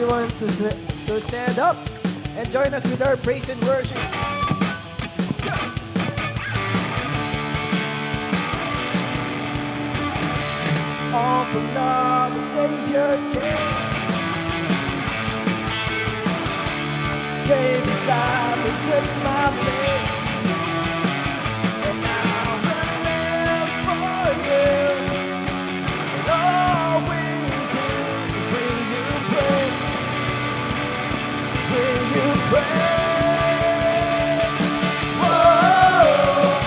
everyone to stand up and join us with our praise and worship. All for love, the Savior gave His life and took my place. And now I live for You. And all we do is bring You praise, bring You praise. Whoa,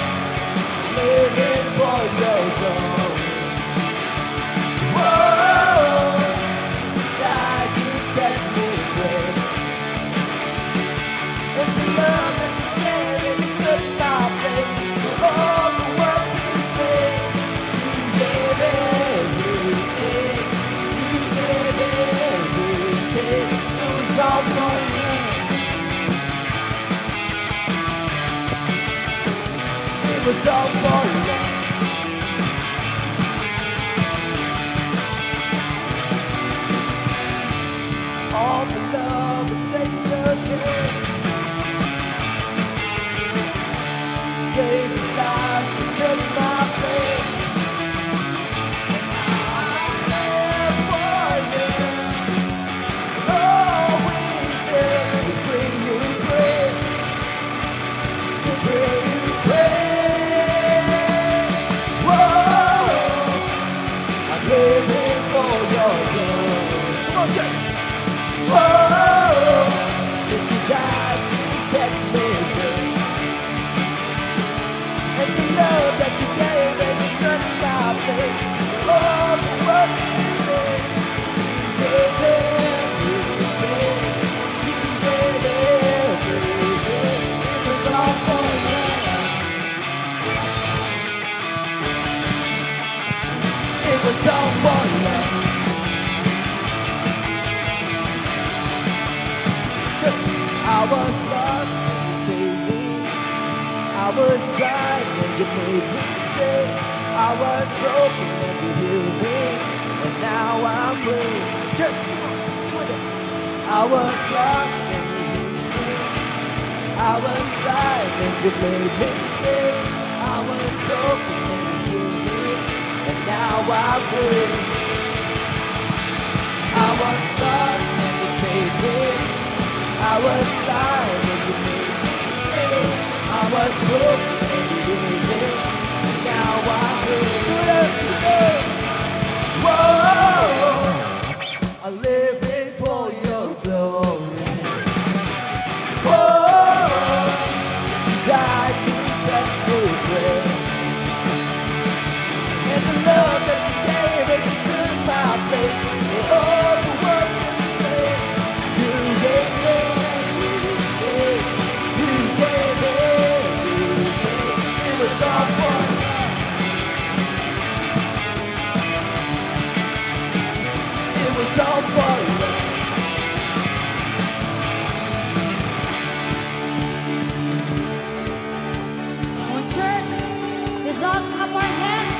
living for Your glory. Whoa, God, You set me free. It's the love that You gave and You took my place. For all the world to see, You gave everything. You gave everything. It was all for Me. It was all for Me. All the love the Savior gave His life to take my place. And now I live for You. All we do is bring You praise, bring You praise. Whoa, I'm living for Your glory. Come on, church. Whoa, this is God to set me free. And the love that You gave and You turned my face. Oh, the world to see. You gave everything. You gave everything. It was all for Me. It was all for Me. I was lost and You saved me. I was blind and You made me see. I was broken and You healed me. And now I'm free. Church, come on, sing with us. I was lost and You healed me. I was blind and You made me see. I was broken and You healed me. And now I'm free. I was lost and You saved me. I was blind and You made me see. I was broken and You healed me. And now I'm free. Whoa, I'm living for Your glory. Whoa, You died to set me free. And the love that You gave and You took my place. For all the world to see. You gave everything. You gave everything. It was all for Me. It was all for Me. Come on, church. Let's all clap our hands.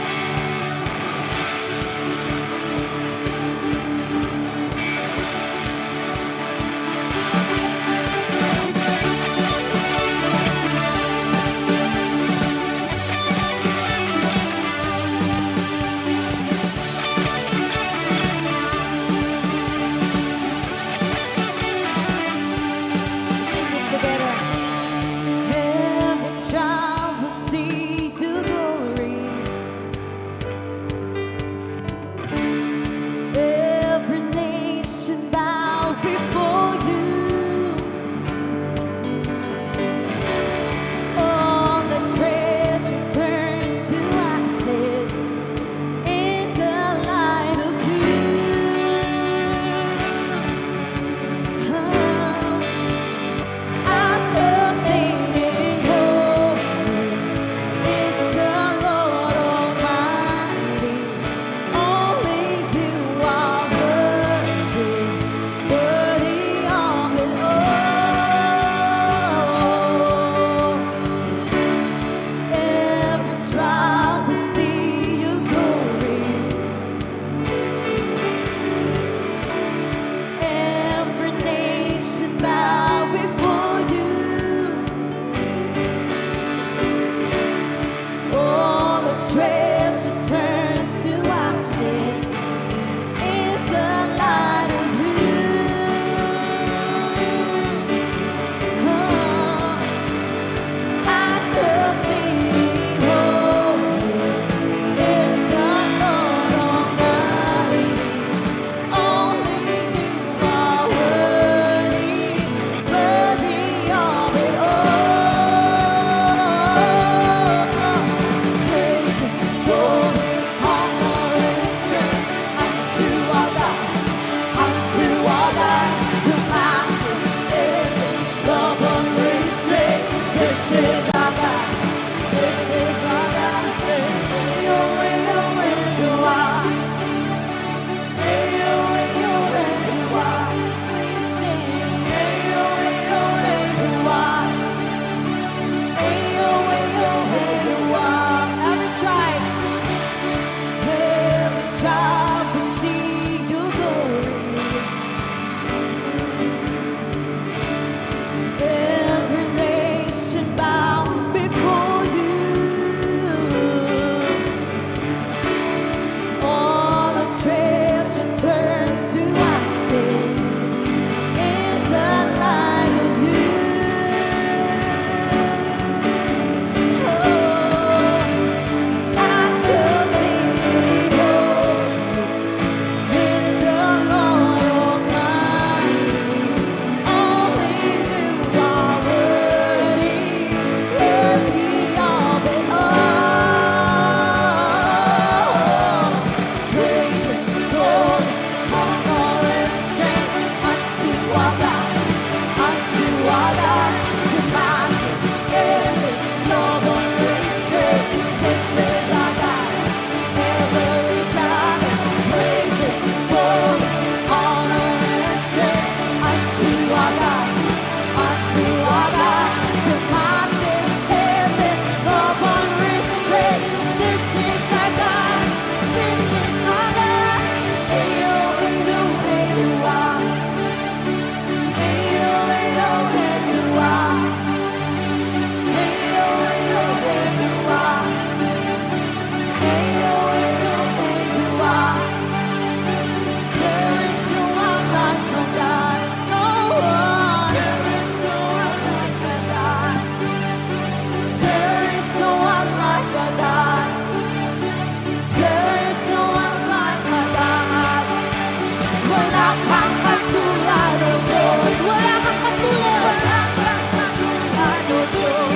kang katulad, O Diyos. Wala kang katulad. Wala kang katulad, O Diyos.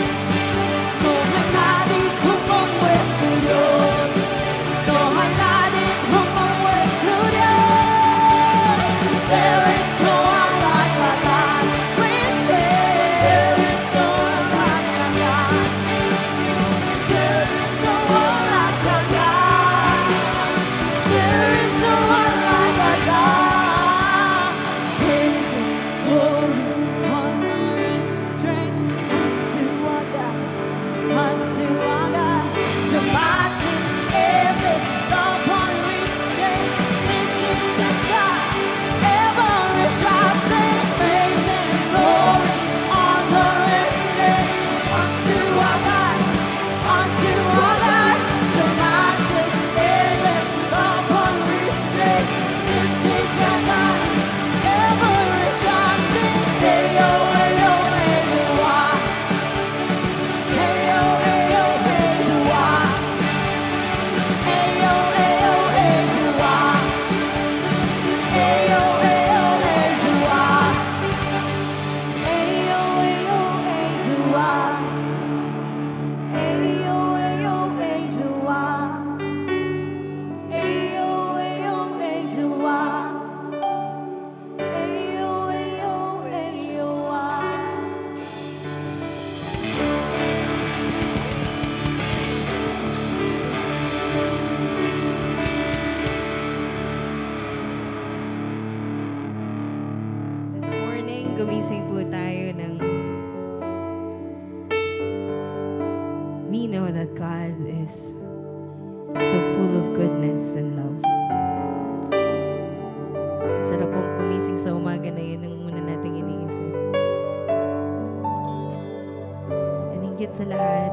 No hay nadie como nuestro Dios. No hay nadie como nuestro Dios. There is no one like our God. We say there is no one like our God. There is no one like our God. There is no one like our God. His glory, honor, and strength unto our God. Unto our God. To matchless, endless, love unrestrained. This is a God, ever rejoicing, praise and glory, honor and strength unto our God. Unto our God. To matchless, endless, love unrestrained. This is a God, ever rejoicing. Hey, oh, hey, oh, hey, oh, ah. Hey, oh, hey, oh, hey, oh, ah. Hey, oh, hey, oh, hey, oh, ah. Hey, oh, hey, oh, hey, oh, ah. Hey, oh, hey, oh, hey, oh, ah. Hey, oh, hey, oh, hey, oh, ah. Hey, oh, hey, oh, hey, oh, ah. Hey, oh, hey, oh, hey, oh, ah. This morning, gumising po tayo ng we know that God is so full of goodness and love. Sarap pong gumising sa umaga na yun ang muna nating iniisip. And higit sa lahat,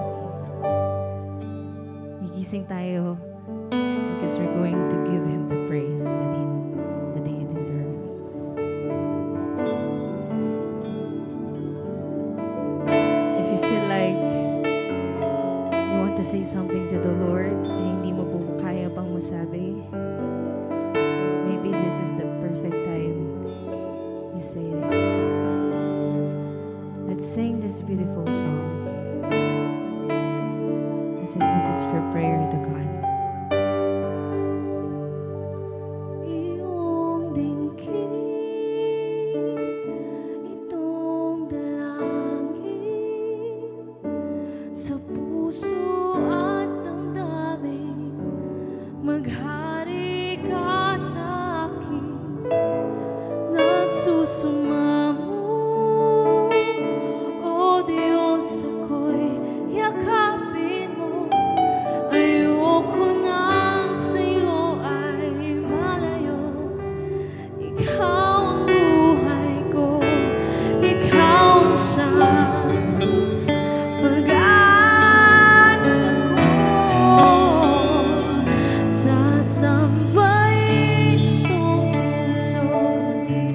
gigising tayo because we're going to give Him the praise that He deserves. If you feel like you want to say something to the Lord na hindi mo po kaya pang masabi, maybe this is the perfect time you say it. Let's sing this beautiful song as if this is your prayer to God. Iyong dinggin, itong dalangin sa puso at damdamin. Maghari ka sa akin, nagsusumamo. O Diyos, ako'y yakapin mo. Ayoko nang sa'yo ay malayo. Ikaw ang buhay ko, ikaw ang siyang pag-asa ko. Sasambahin itong puso. Come on, sing.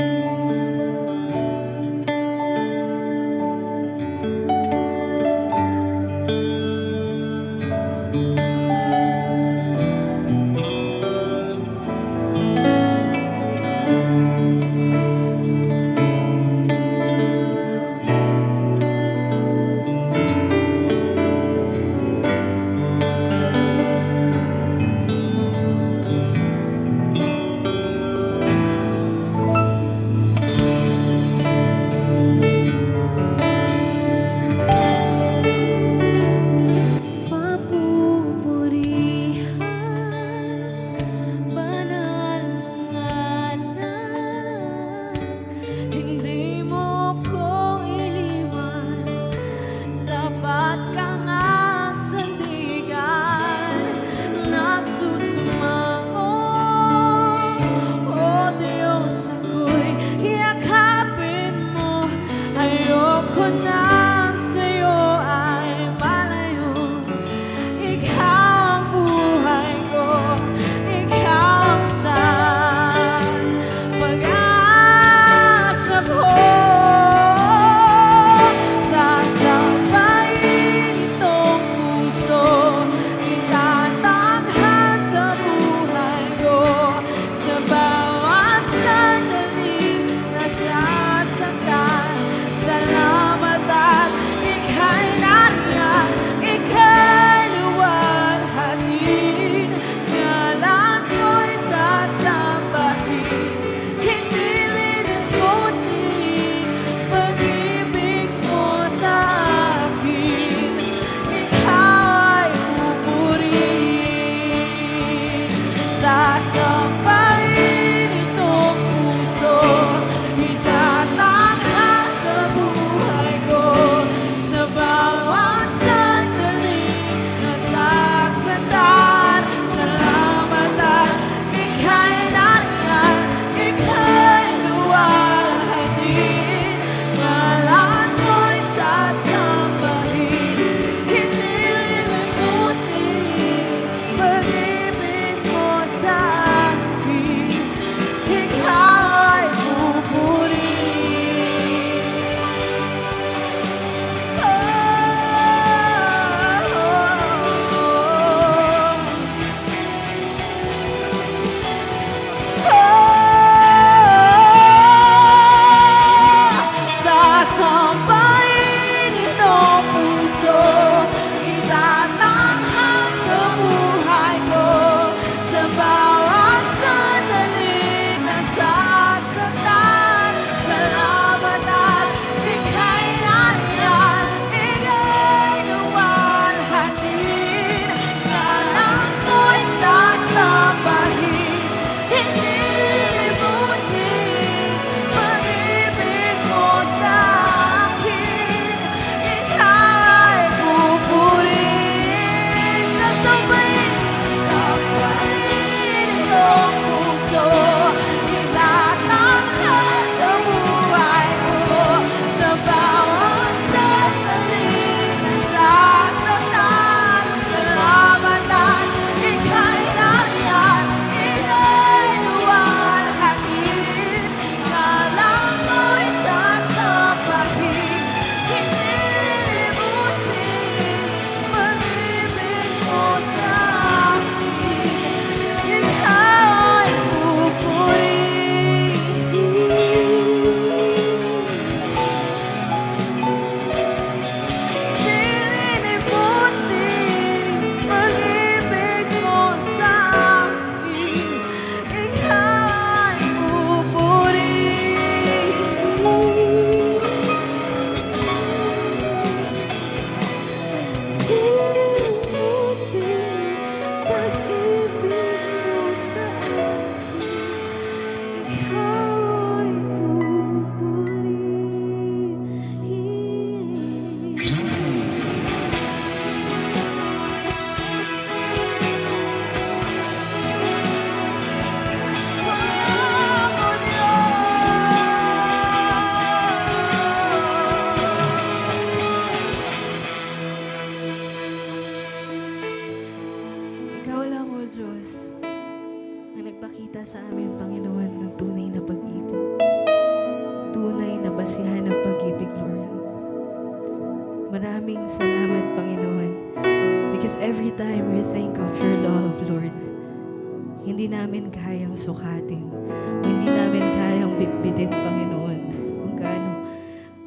hindi namin kayang sukatin, o hindi namin kayang bitbitin, Panginoon, kung gaano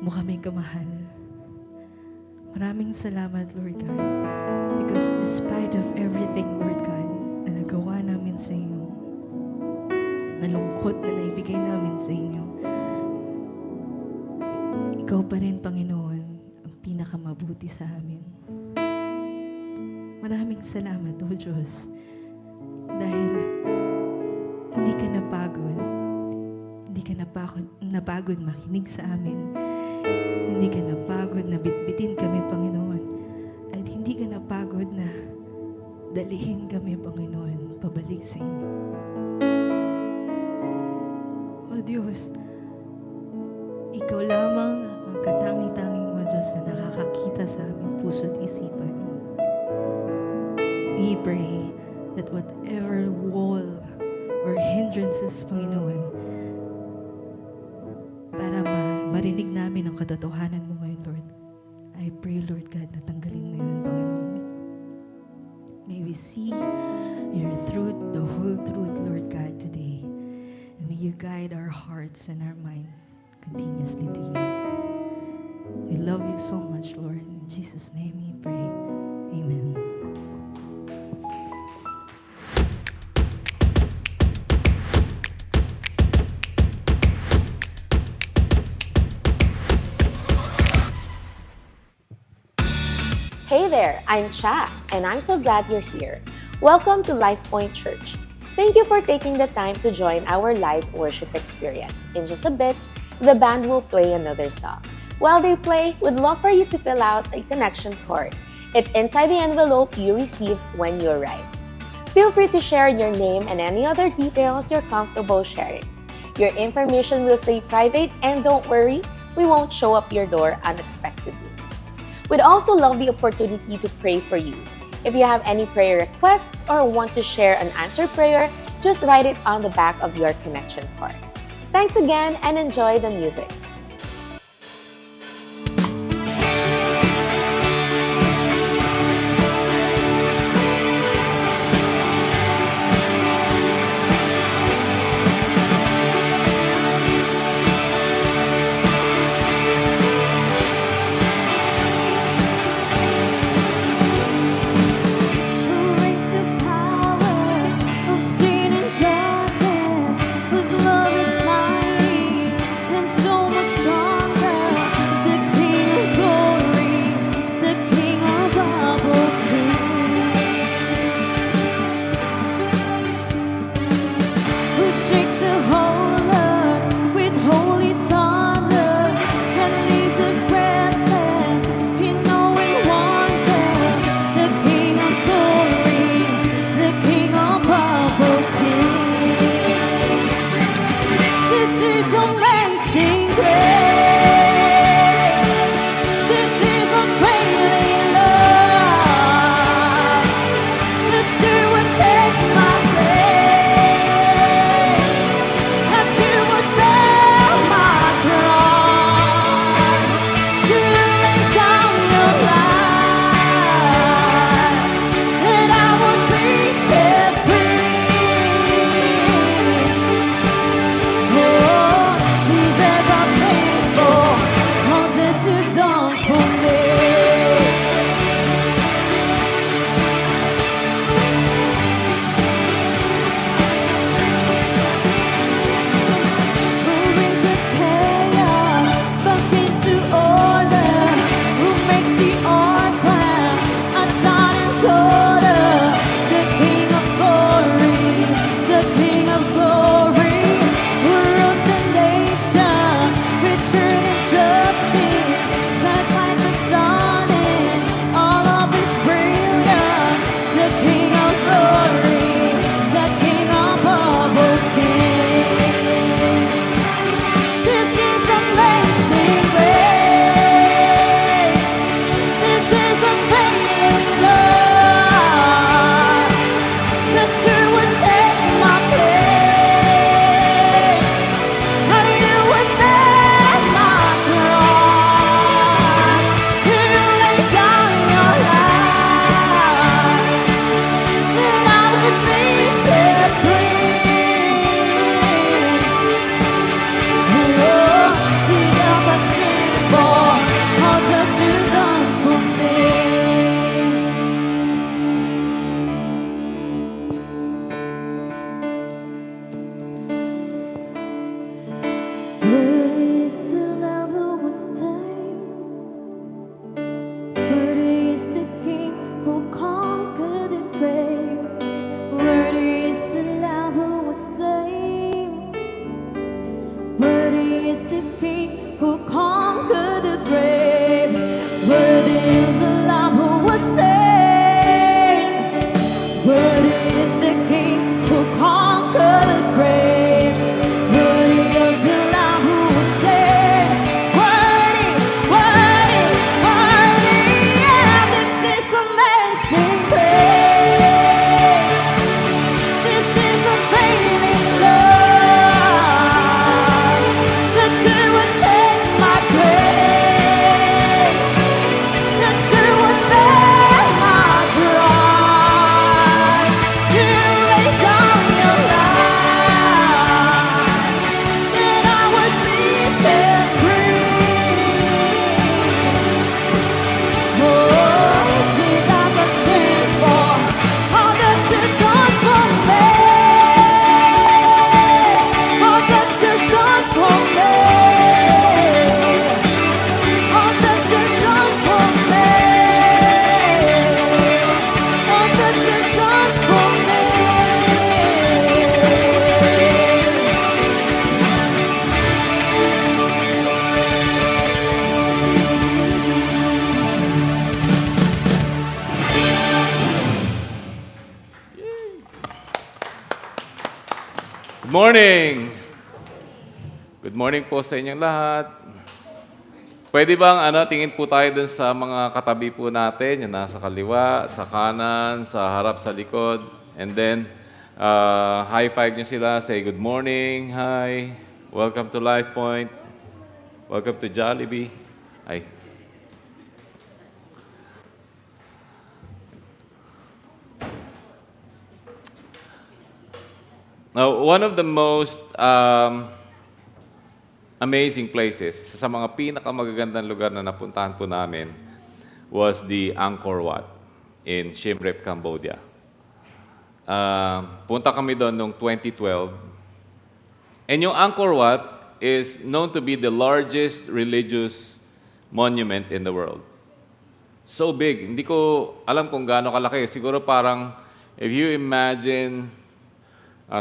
mo kami kamahal. Maraming salamat, Lord God, because despite of everything, Lord God, na nagawa namin sa inyo, na lungkot na naibigay namin sa inyo, ikaw pa rin, Panginoon, ang pinakamabuti sa amin. Maraming salamat, O Diyos, dahil hindi ka napagod. Hindi ka napagod makinig sa amin. Hindi ka napagod na bitbitin kami, Panginoon. At hindi ka napagod na dalihin kami, Panginoon, pabalik sa inyo. O Diyos, ikaw lamang ang katangi-tanging, O Diyos, na nakakakita sa aming puso at isipan. We pray that whatever wall or hindrances, Panginoon, para marinig namin ang katotohanan mo ngayon, Lord, I pray, Lord God, na tanggalin mo yun, Panginoon. May we see your truth, the whole truth, Lord God, today. And may you guide our hearts and our mind continuously to you. We love you so much, Lord. In Jesus' name we pray. Amen. Hey there, I'm Cha, and I'm so glad you're here. Welcome to LifePoint Church. Thank you for taking the time to join our live worship experience. In just a bit, the band will play another song. While they play, we'd love for you to fill out a connection card. It's inside the envelope you received when you arrived. Feel free to share your name and any other details you're comfortable sharing. Your information will stay private, and don't worry, we won't show up your door unexpectedly. We'd also love the opportunity to pray for you. If you have any prayer requests or want to share an answered prayer, just write it on the back of your connection card. Thanks again and enjoy the music. Who breaks the power of sin and darkness? Whose love is mighty and so much stronger? The King of glory, the King of all kings, who shakes the whole earth with holy thunder and leaves us breathless in awe and wonder. The King of glory, the King of all kings. This is amazing grace. This is unfailing love. That you would take my place, that you would bear my cross. You lay down your life, that I would be set free. Oh, Jesus, I sing is the King who conquered the grave. Worthy is the Lamb who was slain. Worthy is the King who conquered the grave. Worthy is the Lamb who was slain. Worthy, worthy, worthy. Yeah, this is amazing grace. This is unfailing love. That you would take my place. That you would bear my price. You laid down your life, that I would be set free. Oh, Jesus, I sing for all that you've done for me. All that you've done for me. All that you've done for me. All that you've done for me. Good morning! Good morning po sa inyong lahat. Pwede bang tingin po tayo dun sa mga katabi po natin, yung nasa kaliwa, sa kanan, sa harap, sa likod. And then, high five nyo sila. Say, good morning, hi. Welcome to Life Point. Welcome to Jollibee. Ay. Now, one of the most amazing places, sa mga pinakamagagandang lugar na napuntahan po namin, was the Angkor Wat in Siem Reap, Cambodia. Punta kami doon noong 2012. And yung Angkor Wat is known to be the largest religious monument in the world. So big. Hindi ko alam kung gaano kalaki. Siguro parang, if you imagine,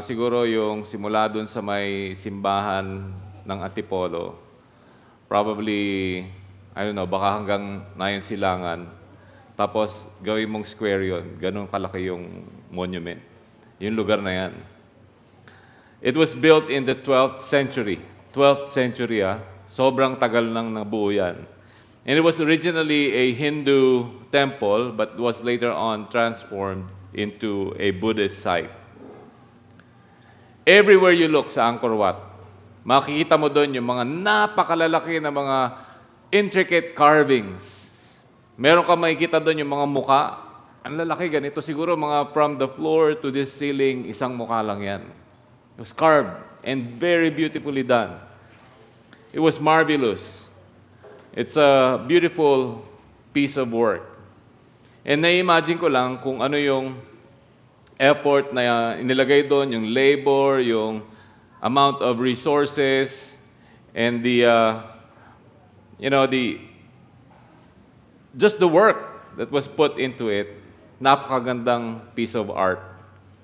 siguro yung simula dun sa may simbahan ng Antipolo, probably, I don't know, baka hanggang Nayon Silangan. Tapos gawin mong square yon, ganun kalaki yung monument. Yung lugar na yan. It was built in the 12th century. 12th century, sobrang tagal nang nabuo yan. And it was originally a Hindu temple, but was later on transformed into a Buddhist site. Everywhere you look sa Angkor Wat, makikita mo doon yung mga napakalalaki na mga intricate carvings. Meron ka makikita doon yung mga muka. Ang lalaki ganito. Siguro mga from the floor to the ceiling, isang muka lang yan. It was carved and very beautifully done. It was marvelous. It's a beautiful piece of work. And na-imagine ko lang kung ano yung effort na inilagay doon, yung labor, yung amount of resources, and just the work that was put into it. Napakagandang piece of art.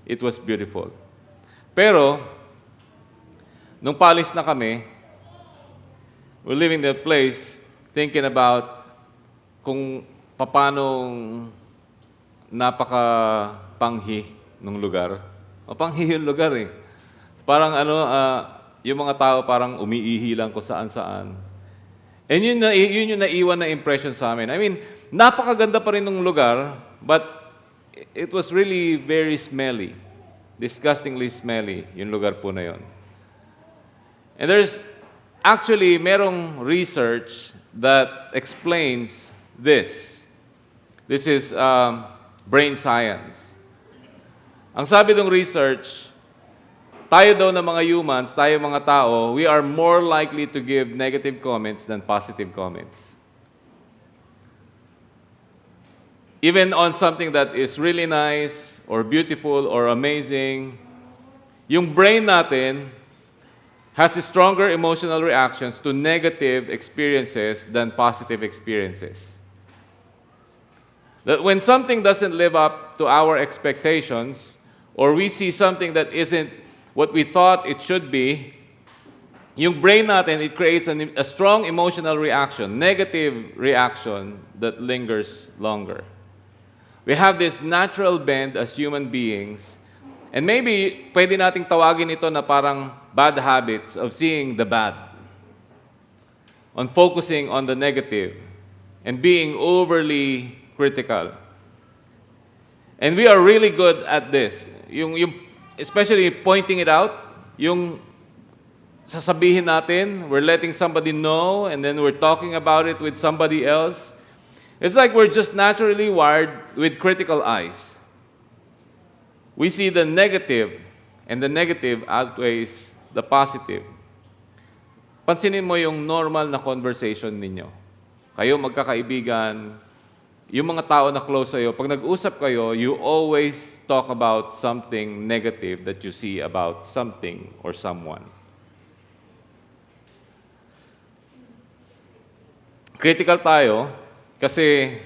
It was beautiful. Pero, nung palis na kami, we're leaving the place thinking about kung paano napaka-panghi nung lugar. Panghi yung lugar eh. Parang yung mga tao parang umiihi lang kung saan-saan. And yun yung naiwan na impression sa amin. I mean, napakaganda pa rin ng lugar, but it was really very smelly. Disgustingly smelly yung lugar po na yun. And there's actually merong research that explains this. This is brain science. Ang sabi ng research, tayo daw na mga humans, tayo mga tao, we are more likely to give negative comments than positive comments. Even on something that is really nice, or beautiful, or amazing, yung brain natin has stronger emotional reactions to negative experiences than positive experiences. That when something doesn't live up to our expectations, or we see something that isn't what we thought it should be, yung brain natin, it creates a strong emotional reaction, negative reaction that lingers longer. We have this natural bend as human beings, and maybe pwede nating tawagin ito na parang bad habits of seeing the bad, on focusing on the negative, and being overly critical. And we are really good at this. Yung especially pointing it out, yung sasabihin natin, we're letting somebody know, and then we're talking about it with somebody else. It's like we're just naturally wired with critical eyes. We see the negative, and the negative outweighs the positive. Pansinin mo yung normal na conversation ninyo. Kayo magkakaibigan, yung mga tao na close sa'yo, pag nag-usap kayo, you always talk about something negative that you see about something or someone. Critical tayo kasi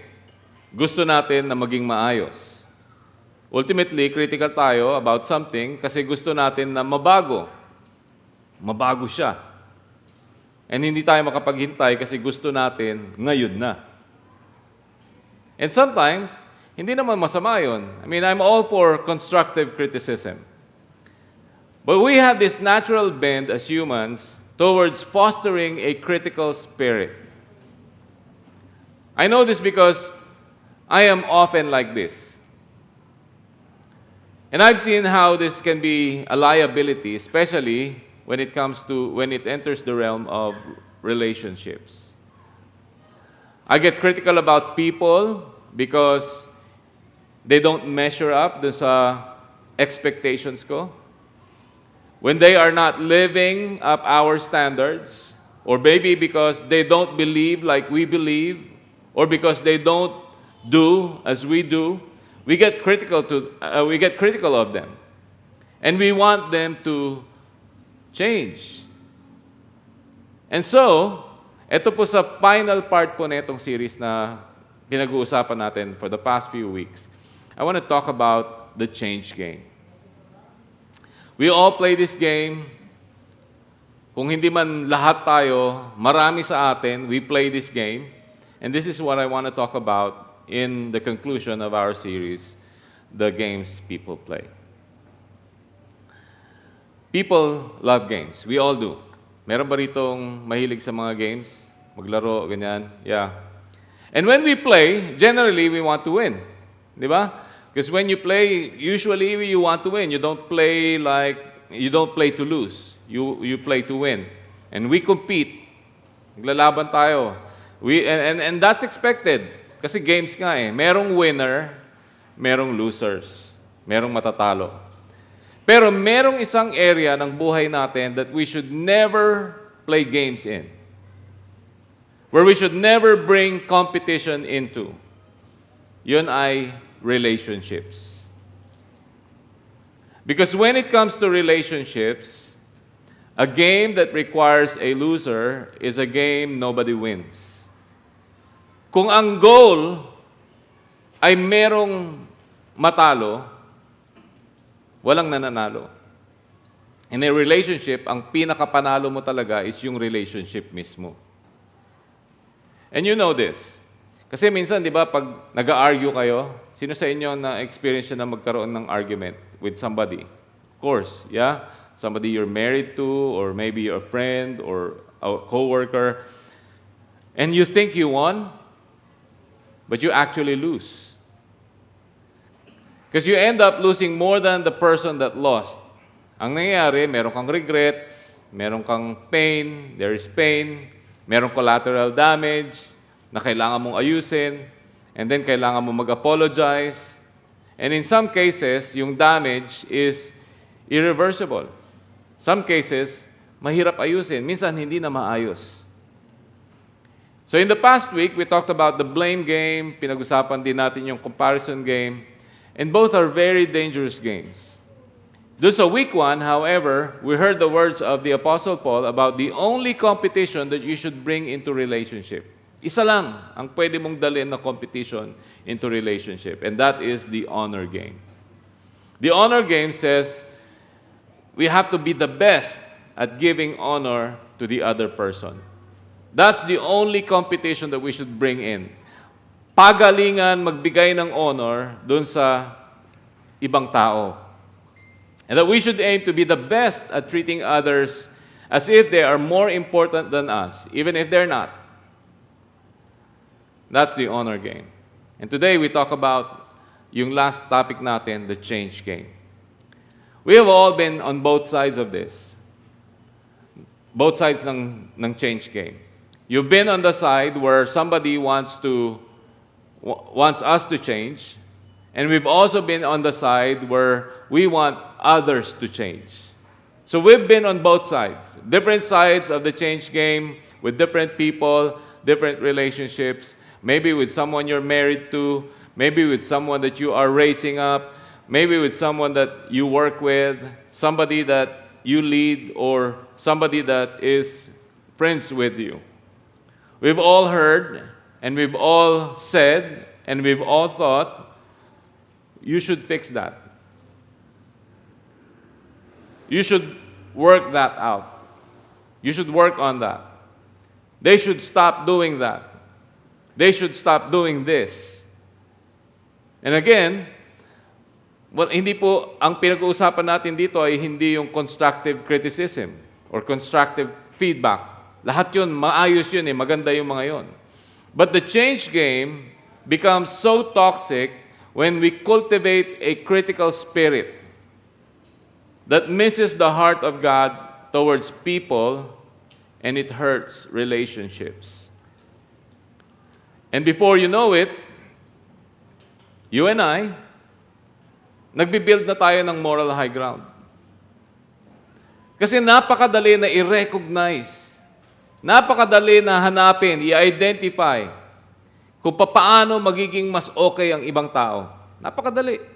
gusto natin na maging maayos. Ultimately, critical tayo about something kasi gusto natin na mabago. Mabago siya. And hindi tayo makapaghintay kasi gusto natin ngayon na. And sometimes, hindi naman masama yun. I mean, I'm all for constructive criticism. But we have this natural bend as humans towards fostering a critical spirit. I know this because I am often like this. And I've seen how this can be a liability, especially when it enters the realm of relationships. I get critical about people because they don't measure up dun sa expectations ko. When they are not living up our standards, or maybe because they don't believe like we believe, or because they don't do as we do, we get critical of them. And we want them to change. And so, ito po sa final part po na itong series na pinag-uusapan natin for the past few weeks. I want to talk about the change game. We all play this game. Kung hindi man lahat tayo, marami sa atin, we play this game. And this is what I want to talk about in the conclusion of our series, The Games People Play. People love games. We all do. Meron ba ritong mahilig sa mga games? Maglaro, ganyan? Yeah. And when we play, generally, we want to win. Di ba? Because when you play, usually you want to win. You don't play to lose. You play to win. And we compete. Naglalaban tayo. And that's expected. Kasi games nga eh. Merong winner, merong losers, merong matatalo. Pero merong isang area ng buhay natin that we should never play games in. Where we should never bring competition into. Yun ay relationships. Because when it comes to relationships, a game that requires a loser is a game nobody wins. Kung ang goal ay merong matalo, walang nananalo. In a relationship, ang pinakapanalo mo talaga is yung relationship mismo. And you know this. Kasi minsan, di ba, pag nag-argue kayo, sino sa inyo na experience na magkaroon ng argument with somebody? Of course, yeah? Somebody you're married to, or maybe you're a friend, or a coworker. And you think you won, but you actually lose. Because you end up losing more than the person that lost. Ang nangyayari, meron kang regrets, meron kang pain, there is pain, meron collateral damage na kailangan mong ayusin, and then kailangan mong mag-apologize. And in some cases, yung damage is irreversible. Some cases, mahirap ayusin. Minsan, hindi na maayos. So in the past week, we talked about the blame game, pinag-usapan din natin yung comparison game, and both are very dangerous games. Doon sa week 1, however, we heard the words of the Apostle Paul about the only competition that you should bring into relationship. Isa lang ang pwede mong dalhin na competition into relationship, and that is the honor game. The honor game says we have to be the best at giving honor to the other person. That's the only competition that we should bring in. Pagalingan magbigay ng honor dun sa ibang tao. And that we should aim to be the best at treating others as if they are more important than us, even if they're not. That's the honor game. And today we talk about yung last topic natin, the change game. We have all been on both sides of this. Both sides ng change game. You've been on the side where somebody wants us to change, and we've also been on the side where we want others to change. So we've been on both sides, different sides of the change game with different people, different relationships, maybe with someone you're married to, maybe with someone that you are raising up, maybe with someone that you work with, somebody that you lead, or somebody that is friends with you. We've all heard, and we've all said, and we've all thought, you should fix that. You should work that out. You should work on that. They should stop doing that. They should stop doing this. And again, hindi po, ang pinag-uusapan natin dito ay hindi yung constructive criticism or constructive feedback. Lahat yun, maayos yun maganda yung mga yun. But the change game becomes so toxic when we cultivate a critical spirit that misses the heart of God towards people, and it hurts relationships. And before you know it, you and I, nagbibuild na tayo ng moral high ground. Kasi napakadali na i-recognize, napakadali na hanapin, i-identify kung paano magiging mas okay ang ibang tao. Napakadali.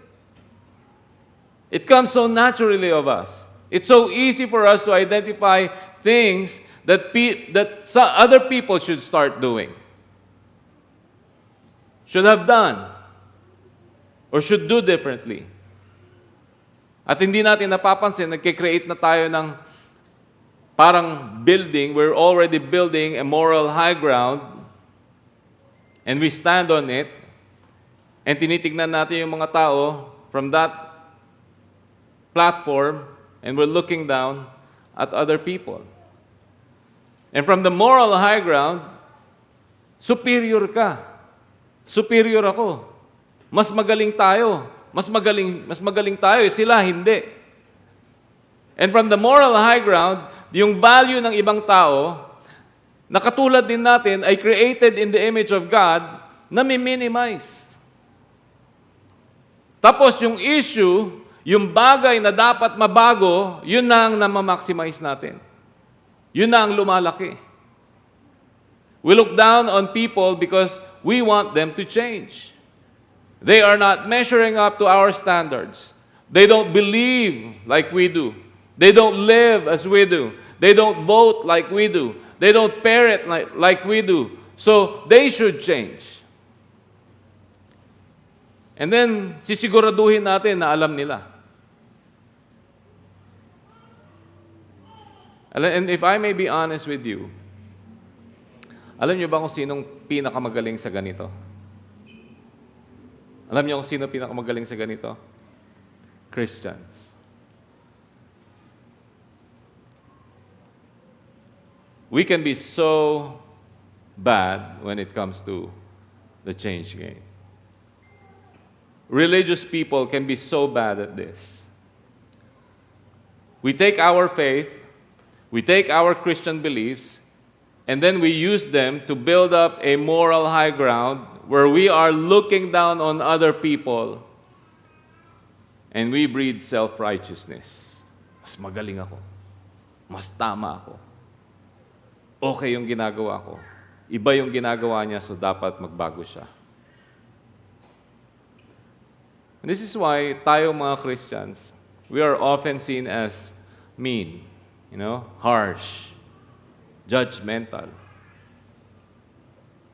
It comes so naturally of us. It's so easy for us to identify things that other people should start doing, should have done, or should do differently. At hindi natin napapansin, nagkikreate na tayo ng parang building, we're already building a moral high ground, and we stand on it, and tinitignan natin yung mga tao from that platform, and we're looking down at other people. And from the moral high ground, superior ka. Superior ako. Mas magaling tayo. Mas magaling tayo, sila hindi. And from the moral high ground, yung value ng ibang tao, na katulad din natin, ay created in the image of God, na minimize. Tapos yung issue, yung bagay na dapat mabago, yun na ang namamaximize natin. Yun na ang lumalaki. We look down on people because we want them to change. They are not measuring up to our standards. They don't believe like we do. They don't live as we do. They don't vote like we do. They don't parent like we do. So, they should change. And then, sisiguraduhin natin na alam nila. And if I may be honest with you, alam niyo ba kung sinong pinakamagaling sa ganito? Alam niyo kung sino pinakamagaling sa ganito? Christians. We can be so bad when it comes to the change game. Religious people can be so bad at this. We take our faith, we take our Christian beliefs, and then we use them to build up a moral high ground where we are looking down on other people, and we breed self-righteousness. Mas magaling ako. Mas tama ako. Okay yung ginagawa ko. Iba yung ginagawa niya, so dapat magbago siya. And this is why tayo mga Christians, we are often seen as mean, harsh, judgmental.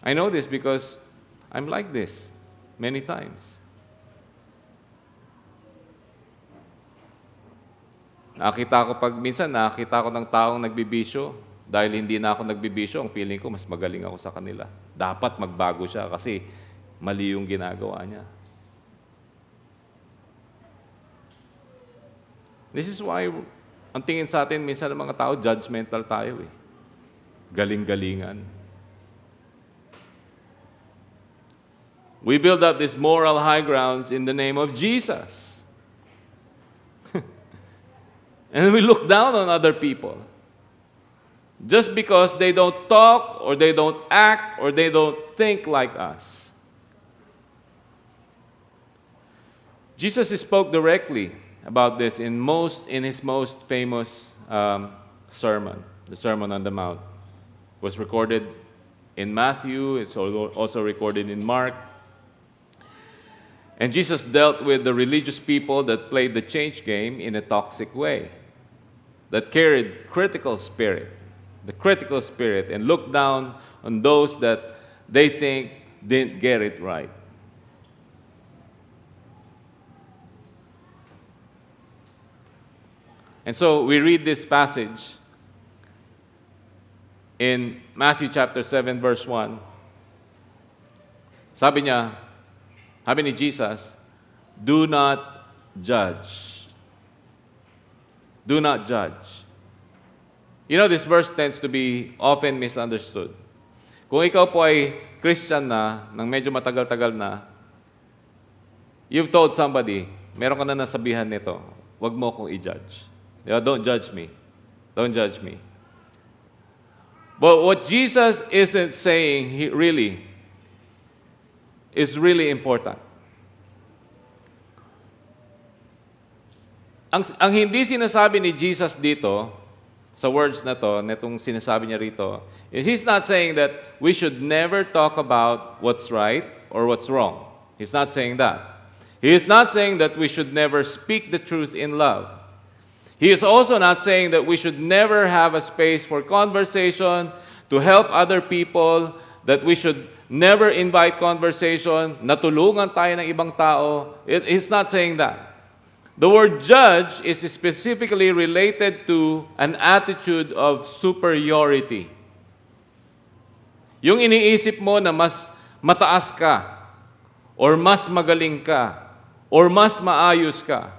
I know this because I'm like this many times. Nakita ko ng taong nagbibisyo, Dahil hindi na ako nagbibisyo, ang feeling ko mas magaling ako sa kanila. Dapat magbago siya kasi mali yung ginagawa niya. This is why ang tingin sa atin minsan ng mga tao, judgmental tayo eh. Galing-galingan. We build up these moral high grounds in the name of Jesus. And we look down on other people. Just because they don't talk, or they don't act, or they don't think like us. Jesus spoke directly about this in his most famous sermon, the Sermon on the Mount. It was recorded in Matthew, it's also recorded in Mark. And Jesus dealt with the religious people that played the change game in a toxic way, that carried the critical spirit, and looked down on those that they think didn't get it right. And so we read this passage in Matthew chapter 7, verse 1. Sabi ni Jesus, do not judge. Do not judge. You know, this verse tends to be often misunderstood. Kung ikaw po ay Christian na, ng medyo matagal-tagal na, you've told somebody, meron ka na nasabihan nito, wag mo akong i-judge. Don't judge me. Don't judge me. But what Jesus isn't saying is really important. Ang hindi sinasabi ni Jesus dito, sa words na to, netong sinasabi niya rito, is He's not saying that we should never talk about what's right or what's wrong. He's not saying that. He is not saying that we should never speak the truth in love. He is also not saying that we should never have a space for conversation, to help other people, that we should never invite conversation, natulungan tayo ng ibang tao. He's not saying that. The word judge is specifically related to an attitude of superiority. Yung iniisip mo na mas mataas ka, or mas magaling ka, or mas maayos ka.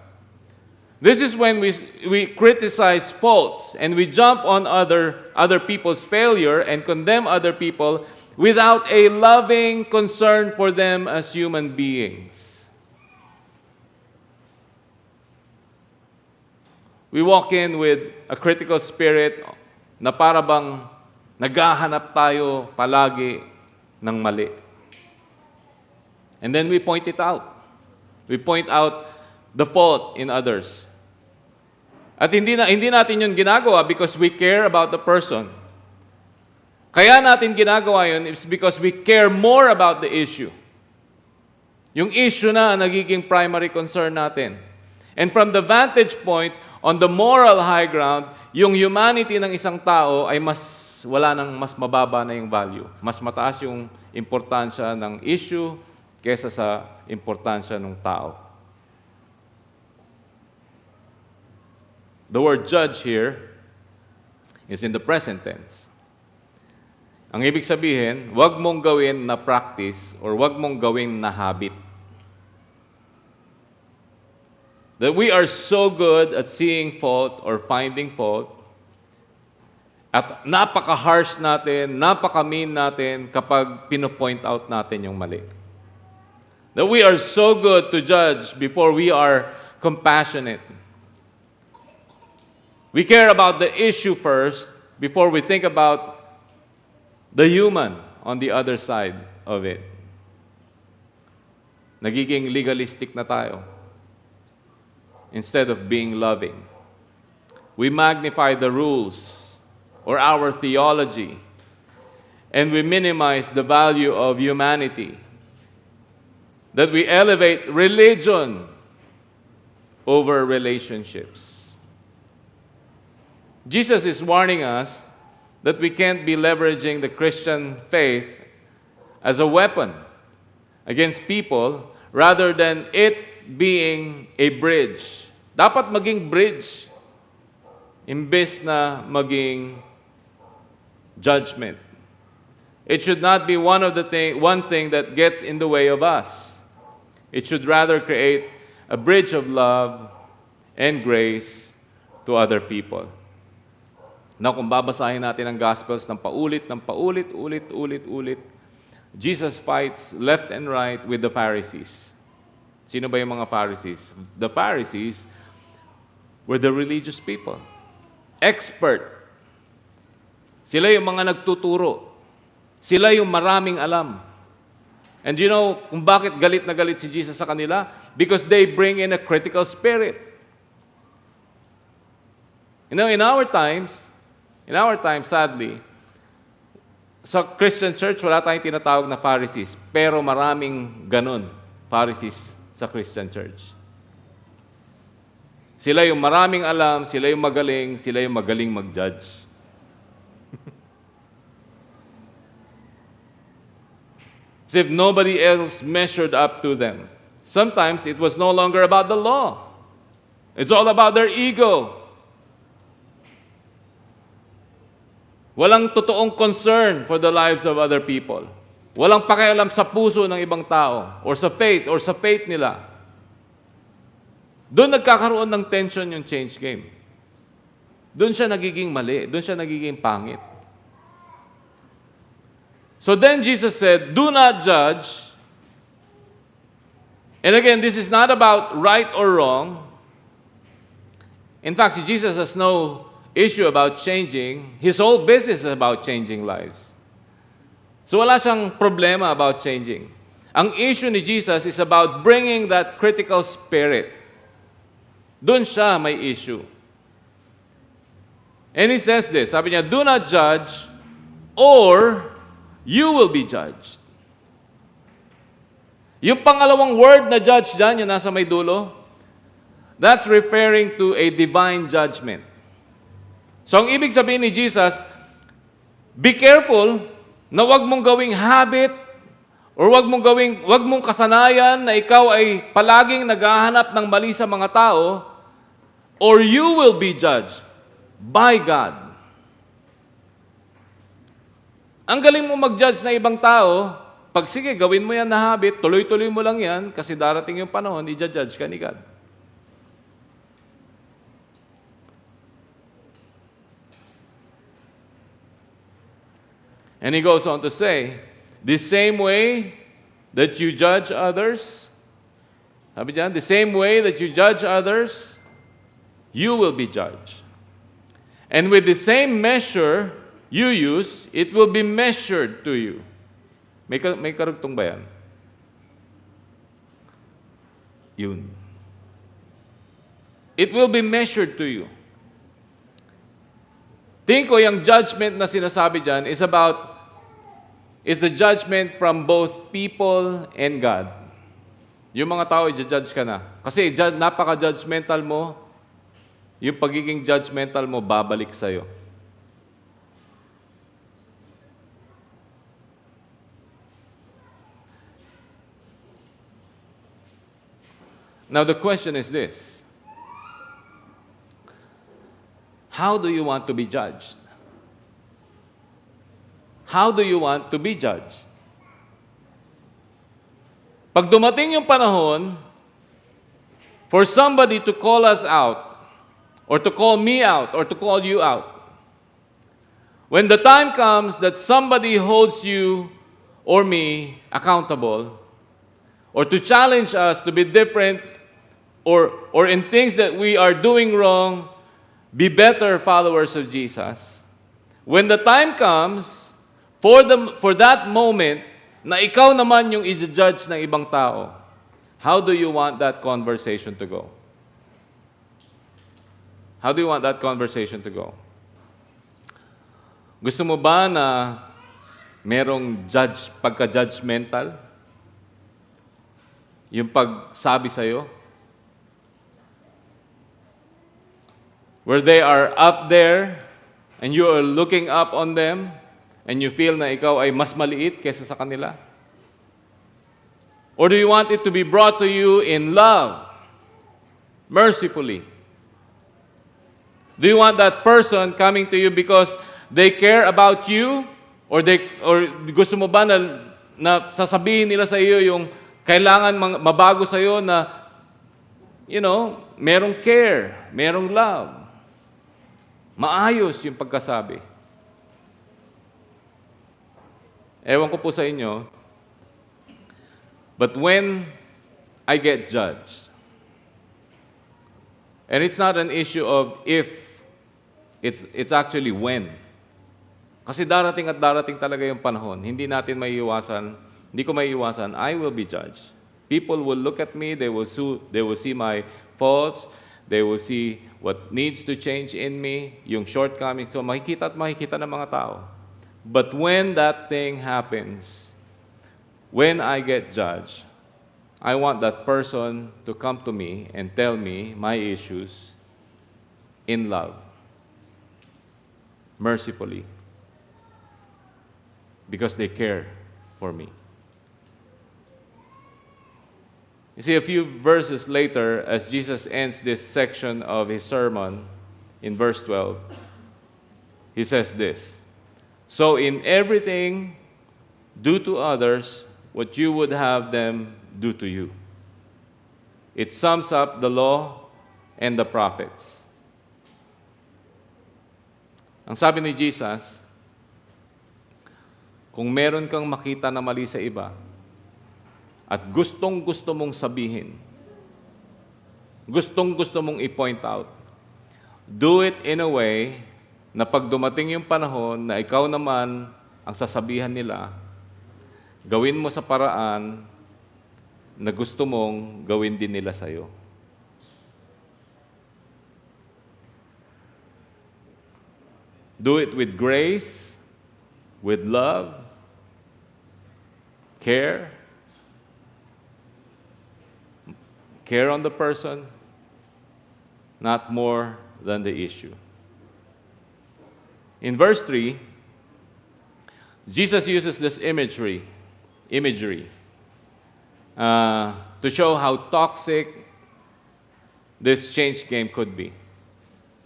This is when we criticize faults and we jump on other people's failure and condemn other people without a loving concern for them as human beings. We walk in with a critical spirit na para bang naghahanap tayo palagi ng mali. And then we point it out. We point out the fault in others. At hindi natin yun ginagawa because we care about the person. Kaya natin ginagawa yun is because we care more about the issue. Yung issue na ang nagiging primary concern natin. And from the vantage point, on the moral high ground, yung humanity ng isang tao ay wala nang mas mababa na yung value. Mas mataas yung importansya ng issue kesa sa importansya ng tao. The word judge here is in the present tense. Ang ibig sabihin, wag mong gawin na practice or wag mong gawin na habit. That we are so good at seeing fault or finding fault, at napaka-harsh natin, napaka-mean natin kapag pinopoint out natin yung mali. That we are so good to judge before we are compassionate. We care about the issue first before we think about the human on the other side of it. Nagiging legalistic na tayo instead of being loving. We magnify the rules or our theology, and we minimize the value of humanity. That we elevate religion over relationships. Jesus is warning us that we can't be leveraging the Christian faith as a weapon against people rather than it being a bridge. Dapat maging bridge imbes na maging judgment. It should not be one thing that gets in the way of us. It should rather create a bridge of love and grace to other people. Now, kung babasahin natin ang Gospels ng paulit, Jesus fights left and right with the Pharisees. Sino ba yung mga Pharisees? The Pharisees were the religious people. Expert. Sila yung mga nagtuturo. Sila yung maraming alam. And you know kung bakit galit na galit si Jesus sa kanila? Because they bring in a critical spirit. You know, in our times, sadly, sa Christian church, wala tayong tinatawag na Pharisees. Pero maraming ganun, Pharisees sa Christian church. Sila yung maraming alam, sila yung magaling mag-judge. As if nobody else measured up to them. Sometimes it was no longer about the law. It's all about their ego. Walang totoong concern for the lives of other people. Walang pakialam sa puso ng ibang tao or sa faith nila. Doon nagkakaroon ng tension yung change game. Doon siya nagiging mali, doon siya nagiging pangit. So then Jesus said, "Do not judge." And again, this is not about right or wrong. In fact, si Jesus has no issue about changing. His whole business is about changing lives. So wala siyang problema about changing. Ang issue ni Jesus is about bringing that critical spirit. Doon siya may issue. And he says this, sabi niya, "Do not judge or you will be judged." Yung pangalawang word na judge dyan, yung nasa may dulo, that's referring to a divine judgment. So ang ibig sabihin ni Jesus, be careful na wag mong gawing habit or wag mong kasanayan na ikaw ay palaging naghahanap ng mali sa mga tao, or you will be judged by God. Ang galing mo mag-judge na ibang tao, pag sige, gawin mo yan na habit, tuloy-tuloy mo lang yan, kasi darating yung panahon, i-judge ka ni God. And he goes on to say, the same way that you judge others, sabi diyan, the same way that you judge others, you will be judged. And with the same measure you use, it will be measured to you. May karugtong ba yan? Yun. It will be measured to you. Tingin ko yung judgment na sinasabi dyan is the judgment from both people and God. Yung mga tao, i-judge ka na. Kasi napaka-judgmental mo, yung pagiging judgmental mo, babalik sa'yo. Now the question is this. How do you want to be judged? How do you want to be judged? Pag dumating yung panahon for somebody to call us out, or to call me out, or to call you out, when the time comes that somebody holds you or me accountable, or to challenge us to be different, or in things that we are doing wrong, be better followers of Jesus. When the time comes for that moment na ikaw naman yung i-judge ng ibang tao, how do you want that conversation to go? How do you want that conversation to go? Gusto mo ba na merong pagka-judgmental? Yung pagsabi sa'yo? Where they are up there and you are looking up on them and you feel na ikaw ay mas maliit kaysa sa kanila? Or do you want it to be brought to you in love, mercifully? Do you want that person coming to you because they care about you? Or gusto mo ba na sasabihin nila sa iyo yung kailangan mabago sa iyo na, merong care, merong love. Maayos yung pagkasabi. Ewan ko po sa inyo, but when I get judged, and it's not an issue of if, it's actually when. Kasi darating at darating talaga yung panahon. Hindi ko maiiwasan, I will be judged. People will look at me, they will see my faults, they will see what needs to change in me, yung shortcomings ko, makikita at makikita ng mga tao. But when that thing happens, when I get judged, I want that person to come to me and tell me my issues in love, mercifully, because they care for me. You see, a few verses later, as Jesus ends this section of his sermon, in verse 12, he says this, "So in everything, do to others what you would have them do to you." It sums up the law and the prophets. Ang sabi ni Jesus, kung meron kang makita na mali sa iba, at gustong-gusto mong sabihin, gustong-gusto mong i-point out, do it in a way na pag dumating yung panahon na ikaw naman ang sasabihan nila, gawin mo sa paraan na gusto mong gawin din nila sa'yo. Do it with grace, with love, care on the person, not more than the issue. In verse 3, Jesus uses this imagery to show how toxic this change game could be.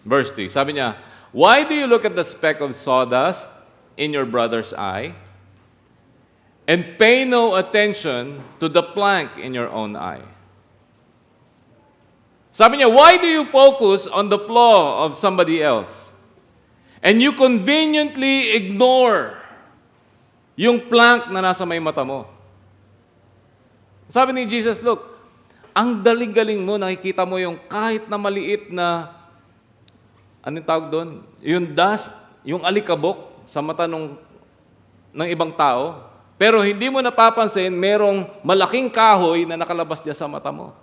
Verse 3, sabi niya, "Why do you look at the speck of sawdust in your brother's eye and pay no attention to the plank in your own eye?" Sabi niya, why do you focus on the flaw of somebody else and you conveniently ignore yung plank na nasa may mata mo? Sabi ni Jesus, look, ang daling-galing mo, nakikita mo yung kahit na maliit na, anong tawag doon? Yung dust, yung alikabok sa mata ng ibang tao, pero hindi mo napapansin, merong malaking kahoy na nakalabas niya sa mata mo.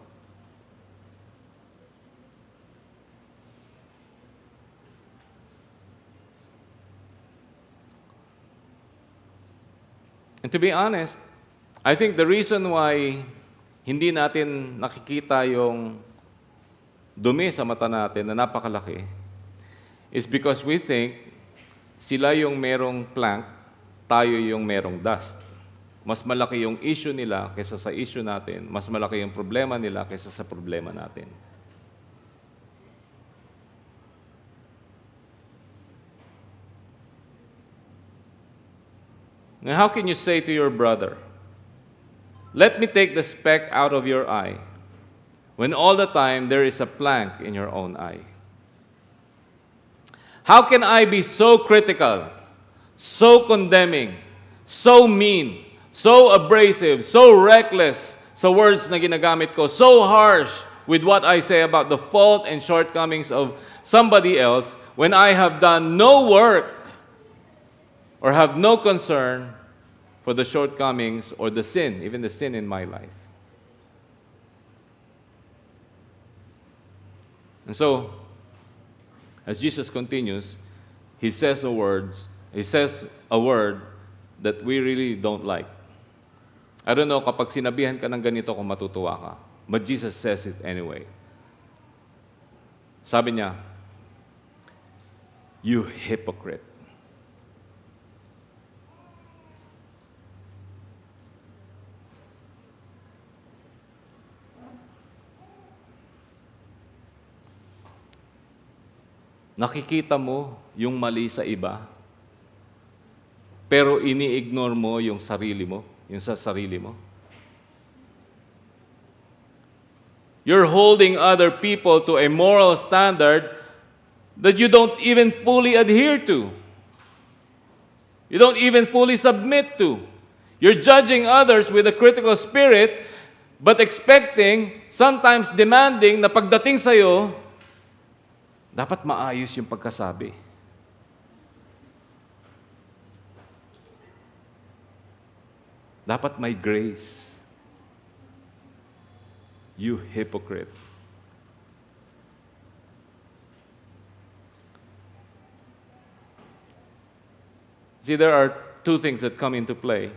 And to be honest, I think the reason why hindi natin nakikita yung dumi sa mata natin na napakalaki is because we think sila yung merong plank, tayo yung merong dust. Mas malaki yung issue nila kaysa sa issue natin. Mas malaki yung problema nila kaysa sa problema natin. Now, how can you say to your brother, "Let me take the speck out of your eye," when all the time there is a plank in your own eye? How can I be so critical, so condemning, so mean, so abrasive, so reckless sa words na ginagamit ko, so harsh with what I say about the fault and shortcomings of somebody else when I have done no work or have no concern for the shortcomings or the sin, even the sin in my life? And so, as Jesus continues, he says a word that we really don't like. I don't know kapag sinabihan ka ng ganito kung matutuwa ka, but Jesus says it anyway. Sabi niya, "You hypocrite." Nakikita mo yung mali sa iba, pero ini-ignore mo yung sarili mo, yung sa sarili mo. You're holding other people to a moral standard that you don't even fully adhere to. You don't even fully submit to. You're judging others with a critical spirit, but expecting, sometimes demanding, na pagdating sa'yo, dapat maayos yung pagkasabi. Dapat may grace. You hypocrite. See, there are two things that come into play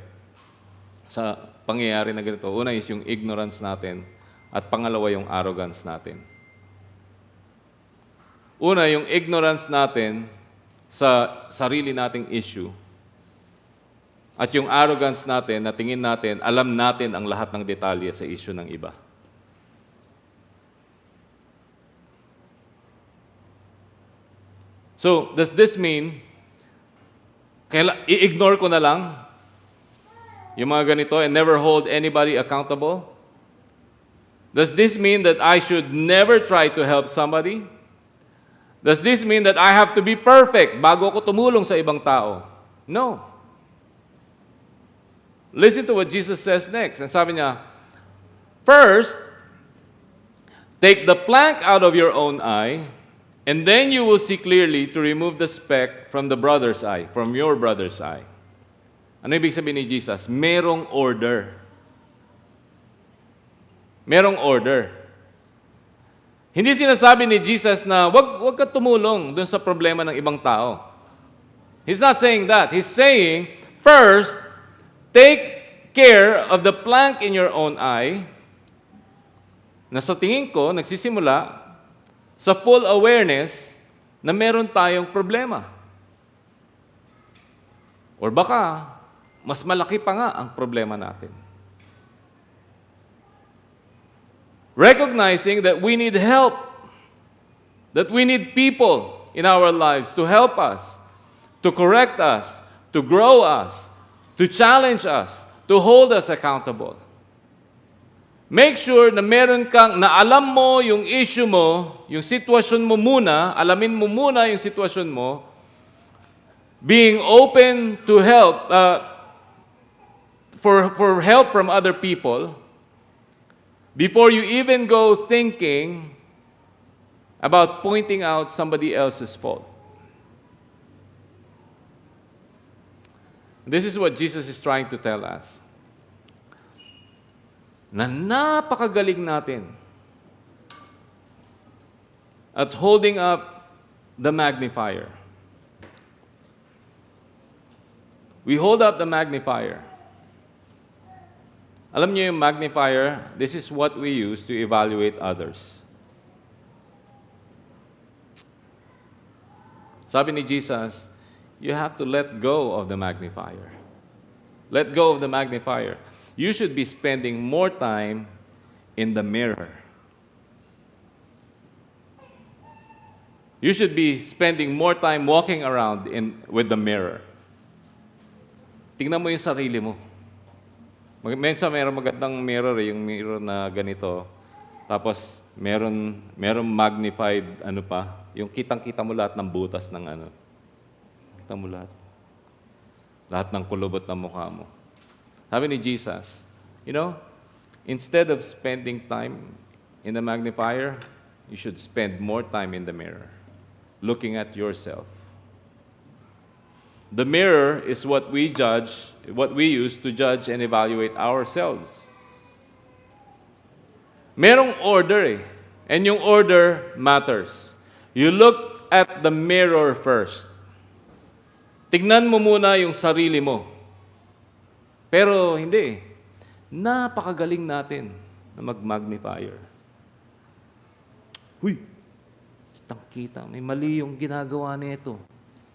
sa pangyayari na ganito. Una is yung ignorance natin at pangalawa yung arrogance natin. Una, yung ignorance natin sa sarili nating issue at yung arrogance natin na tingin natin, alam natin ang lahat ng detalye sa issue ng iba. So, does this mean i-ignore ko na lang yung mga ganito and never hold anybody accountable? Does this mean that I should never try to help somebody? Does this mean that I have to be perfect bago ako tumulong sa ibang tao? No. Listen to what Jesus says next. And sabi niya, first, take the plank out of your own eye, and then you will see clearly to remove the speck from the brother's eye, from your brother's eye. Ano ibig sabihin ni Jesus? Merong order. Merong order. Hindi sinasabi ni Jesus na wag ka tumulong dun sa problema ng ibang tao. He's not saying that. He's saying, first, take care of the plank in your own eye, na sa tingin ko, nagsisimula sa full awareness na meron tayong problema. Or baka, mas malaki pa nga ang problema natin. Recognizing that we need help, that we need people in our lives to help us, to correct us, to grow us, to challenge us, to hold us accountable. Make sure na meron kang, na alam mo yung issue mo, yung sitwasyon mo muna, alamin mo muna yung sitwasyon mo, being open to help, for help from other people, before you even go thinking about pointing out somebody else's fault. This is what Jesus is trying to tell us. Na napakagaling natin at holding up the magnifier. We hold up the magnifier. Alam niyo yung magnifier, this is what we use to evaluate others. Sabi ni Jesus, you have to let go of the magnifier. Let go of the magnifier. You should be spending more time in the mirror. You should be spending more time walking around with the mirror. Tingnan mo yung sarili mo. Minsan mayroong magandang mirror, yung mirror na ganito. Tapos meron magnified yung kitang-kita mo lahat ng butas ng Kita mo lahat. Lahat ng kulubot ng mukha mo. Sabi ni Jesus, instead of spending time in the magnifier, you should spend more time in the mirror, looking at yourself. The mirror is what we use to judge and evaluate ourselves. Merong order and yung order matters. You look at the mirror first. Tignan mo muna yung sarili mo. Pero hindi. Napakagaling natin na mag-magnifier. Huy! Kitang-kita. May mali yung ginagawa nito.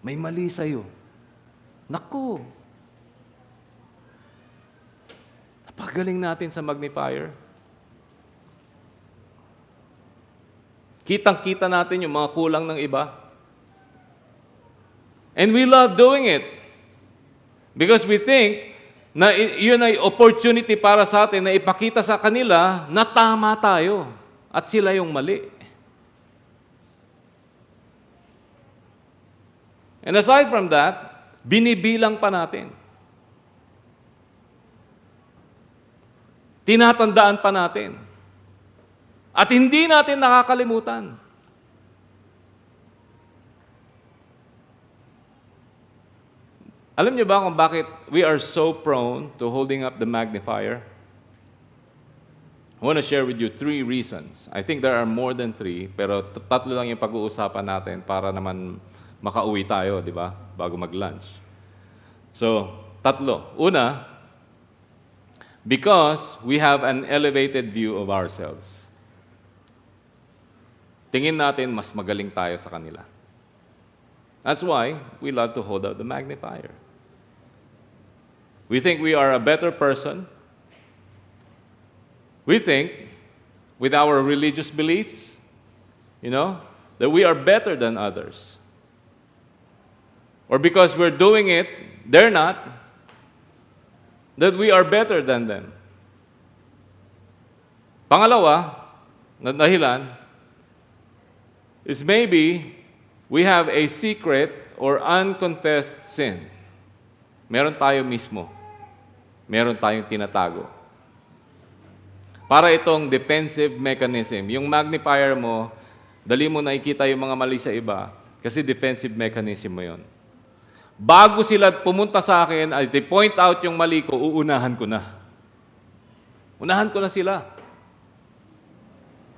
May mali sa'yo. Naku! Napakagaling natin sa magnifier. Kitang-kita natin yung mga kulang ng iba. And we love doing it. Because we think na yun ay opportunity para sa atin na ipakita sa kanila na tama tayo at sila yung mali. And aside from that, binibilang pa natin. Tinatandaan pa natin. At hindi natin nakakalimutan. Alam niyo ba kung bakit we are so prone to holding up the magnifier? I want to share with you 3 reasons. I think there are more than 3, pero 3 lang yung pag-uusapan natin para naman makauwi tayo, di ba? Bago mag-lunch. So, 3. Una, because we have an elevated view of ourselves. Tingin natin mas magaling tayo sa kanila. That's why we love to hold up the magnifier. We think we are a better person. We think, with our religious beliefs, that we are better than others. Or because we're doing it, they're not, that we are better than them. Pangalawa, na dahilan, is maybe we have a secret or unconfessed sin. Meron tayo mismo. Meron tayong tinatago. Para itong defensive mechanism. Yung magnifier mo, dali mo nakikita yung mga mali sa iba kasi defensive mechanism mo yon. Bago sila pumunta sa akin, ay they point out yung mali ko, uunahan ko na. Unahan ko na sila.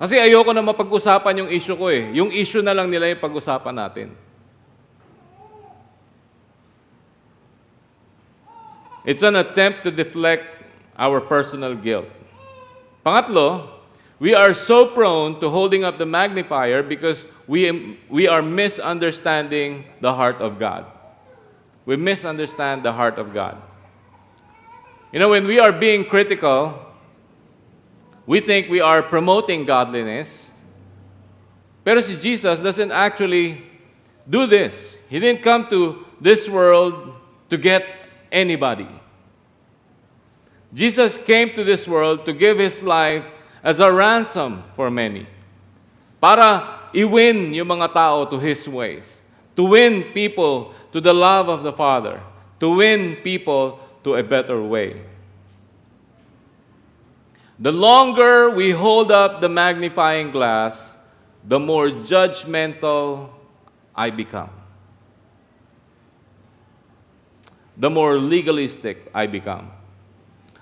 Kasi ayoko na mapag-usapan yung issue ko eh. Yung issue na lang nila yung pag-usapan natin. It's an attempt to deflect our personal guilt. Pangatlo, we are so prone to holding up the magnifier because we are misunderstanding the heart of God. We misunderstand the heart of God. When we are being critical, we think we are promoting godliness. Pero si Jesus doesn't actually do this. He didn't come to this world to get anybody. Jesus came to this world to give His life as a ransom for many. Para i-win yung mga tao to His ways. To win people to the love of the Father. To win people to a better way. The longer we hold up the magnifying glass, the more judgmental I become. The more legalistic I become.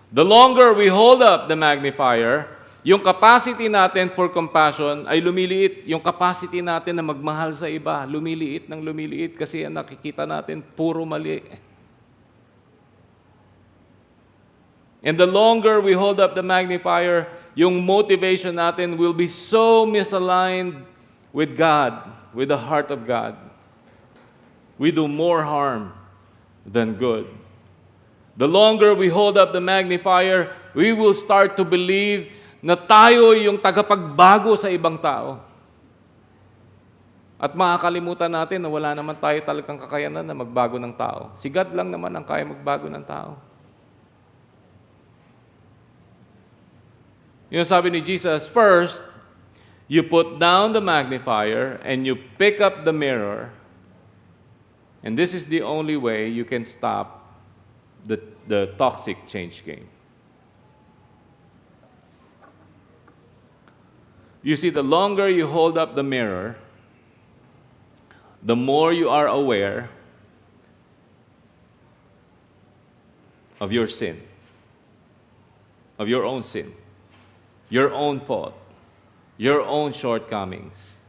The longer we hold up the magnifier, yung capacity natin for compassion ay lumiliit. Yung capacity natin na magmahal sa iba, lumiliit ng lumiliit kasi ang nakikita natin, puro mali. And the longer we hold up the magnifier, yung motivation natin will be so misaligned with God, with the heart of God. We do more harm than good. The longer we hold up the magnifier, we will start to believe na tayo yung tagapagbago sa ibang tao. At makakalimutan natin na wala naman tayo talagang kakayanan na magbago ng tao. Si God lang naman ang kaya magbago ng tao. Yung sabi ni Jesus, first, you put down the magnifier and you pick up the mirror. And this is the only way you can stop the toxic change game. You see, the longer you hold up the mirror, the more you are aware of your sin, of your own sin, your own fault, your own shortcomings.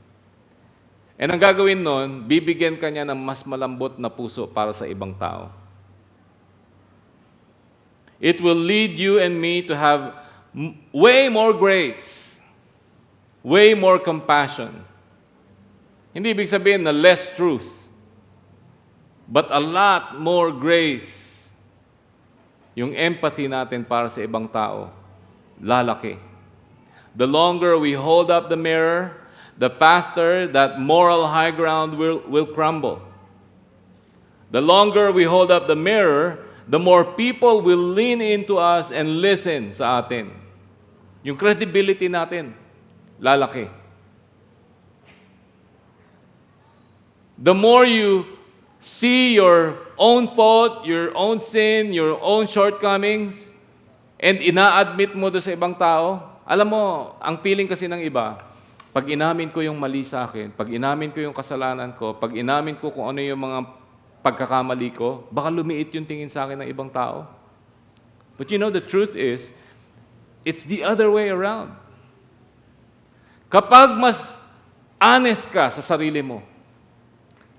And ang gagawin nun, bibigyan ka niya ng mas malambot na puso para sa ibang tao. It will lead you and me to have way more grace, way more compassion. Hindi ibig sabihin na less truth, but a lot more grace. Yung empathy natin para sa ibang tao, lalaki. The longer we hold up the mirror, the faster that moral high ground will crumble. The longer we hold up the mirror, the more people will lean into us and listen sa atin. Yung credibility natin, lalaki. The more you see your own fault, your own sin, your own shortcomings, and ina-admit mo doon sa ibang tao, alam mo, ang feeling kasi ng iba, pag inamin ko yung mali sa akin, pag inamin ko yung kasalanan ko, pag inamin ko kung ano yung mga pagkakamali ko, baka lumiit yung tingin sa akin ng ibang tao. But you know, the truth is, it's the other way around. Kapag mas honest ka sa sarili mo,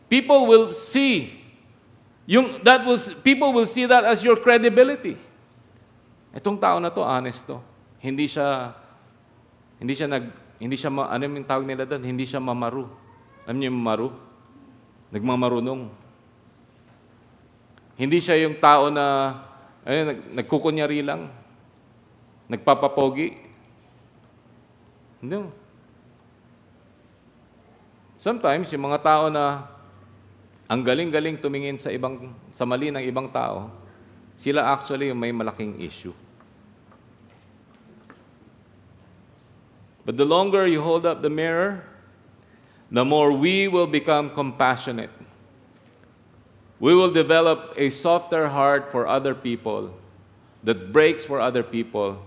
people will see that as your credibility. Itong tao na to, honest to. Hindi siya ano yung tawag nila doon? Hindi siya mamaru. Alam niyo yung mamaru? Nagmamarunong. Hindi siya yung tao na nagkukunyari lang. Nagpapapogi. No. Sometimes, yung mga tao na ang galing-galing tumingin sa mali ng ibang tao, sila actually yung may malaking issue. But the longer you hold up the mirror, the more we will become compassionate. We will develop a softer heart for other people that breaks for other people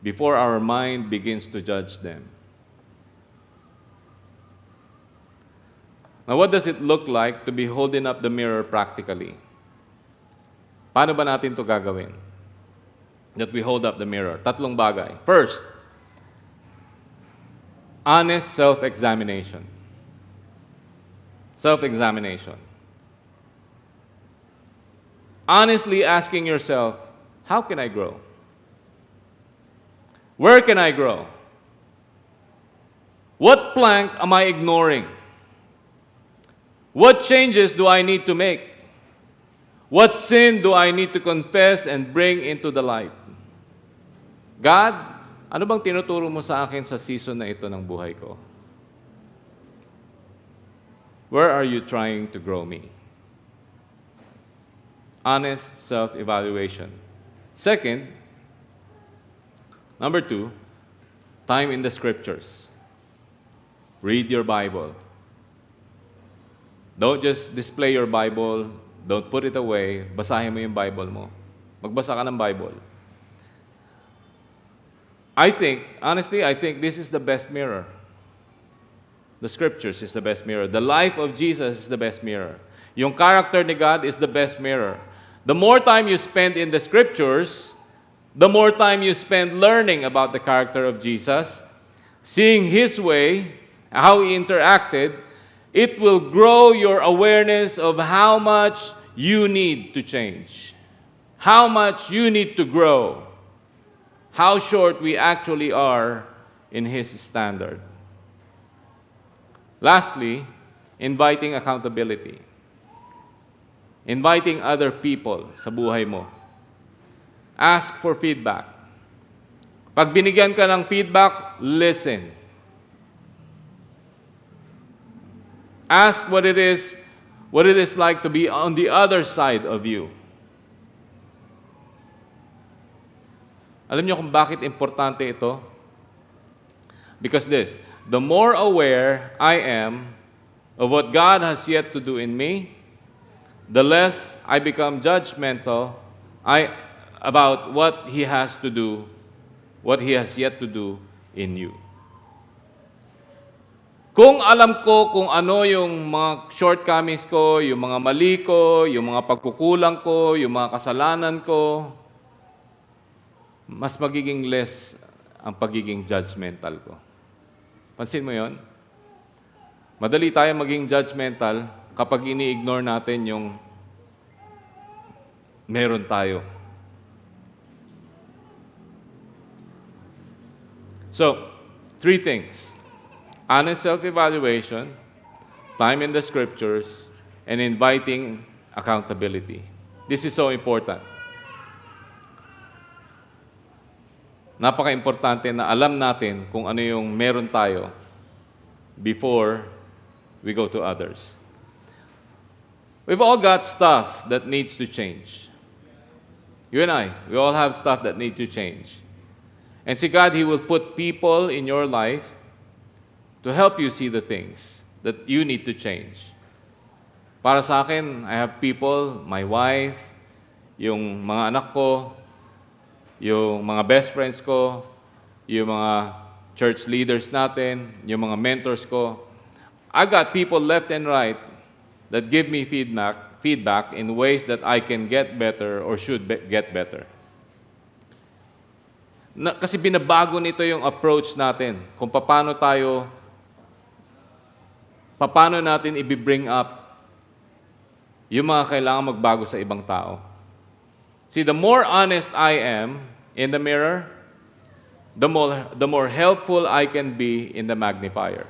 before our mind begins to judge them. Now, what does it look like to be holding up the mirror practically? Paano ba natin ito gagawin? That we hold up the mirror. Tatlong bagay. First, honest self-examination. Self-examination. Honestly asking yourself, how can I grow? Where can I grow? What plank am I ignoring? What changes do I need to make? What sin do I need to confess and bring into the light? God, ano bang tinuturo mo sa akin sa season na ito ng buhay ko? Where are you trying to grow me? Honest self-evaluation. Second, number 2, time in the scriptures. Read your Bible. Don't just display your Bible. Don't put it away. Basahin mo yung Bible mo. Magbasa ka ng Bible. Honestly, I think this is the best mirror. The scriptures is the best mirror. The life of Jesus is the best mirror. Yung character ni God is the best mirror. The more time you spend in the scriptures, the more time you spend learning about the character of Jesus, seeing His way, how He interacted, it will grow your awareness of how much you need to change, how much you need to grow, how short we actually are in His standard. Lastly, inviting accountability. Inviting other people sa buhay mo. Ask for feedback. Pag binigyan ka ng feedback, listen. Ask what it is like to be on the other side of you. Alam niyo kung bakit importante ito? Because the more aware I am of what God has yet to do in me, the less I become judgmental about what He has to do, what He has yet to do in you. Kung alam ko kung ano yung mga shortcomings ko, yung mga mali ko, yung mga pagkukulang ko, yung mga kasalanan ko, mas magiging less ang pagiging judgmental ko. Pansin mo yon? Madali tayo maging judgmental kapag ini-ignore natin yung meron tayo. So, 3 things. Honest self-evaluation, time in the scriptures, and inviting accountability. This is so important. Napaka-importante na alam natin kung ano yung meron tayo before we go to others. We've all got stuff that needs to change. You and I, we all have stuff that need to change. And see, God, He will put people in your life to help you see the things that you need to change. Para sa akin, I have people, my wife, yung mga anak ko, yung mga best friends ko, yung mga church leaders natin, yung mga mentors ko. I got people left and right that give me feedback in ways that I can get better or should get better. Kasi binabago nito yung approach natin kung paano natin i-bring up yung mga kailangan magbago sa ibang tao. See, the more honest I am in the mirror, the more helpful I can be in the magnifier.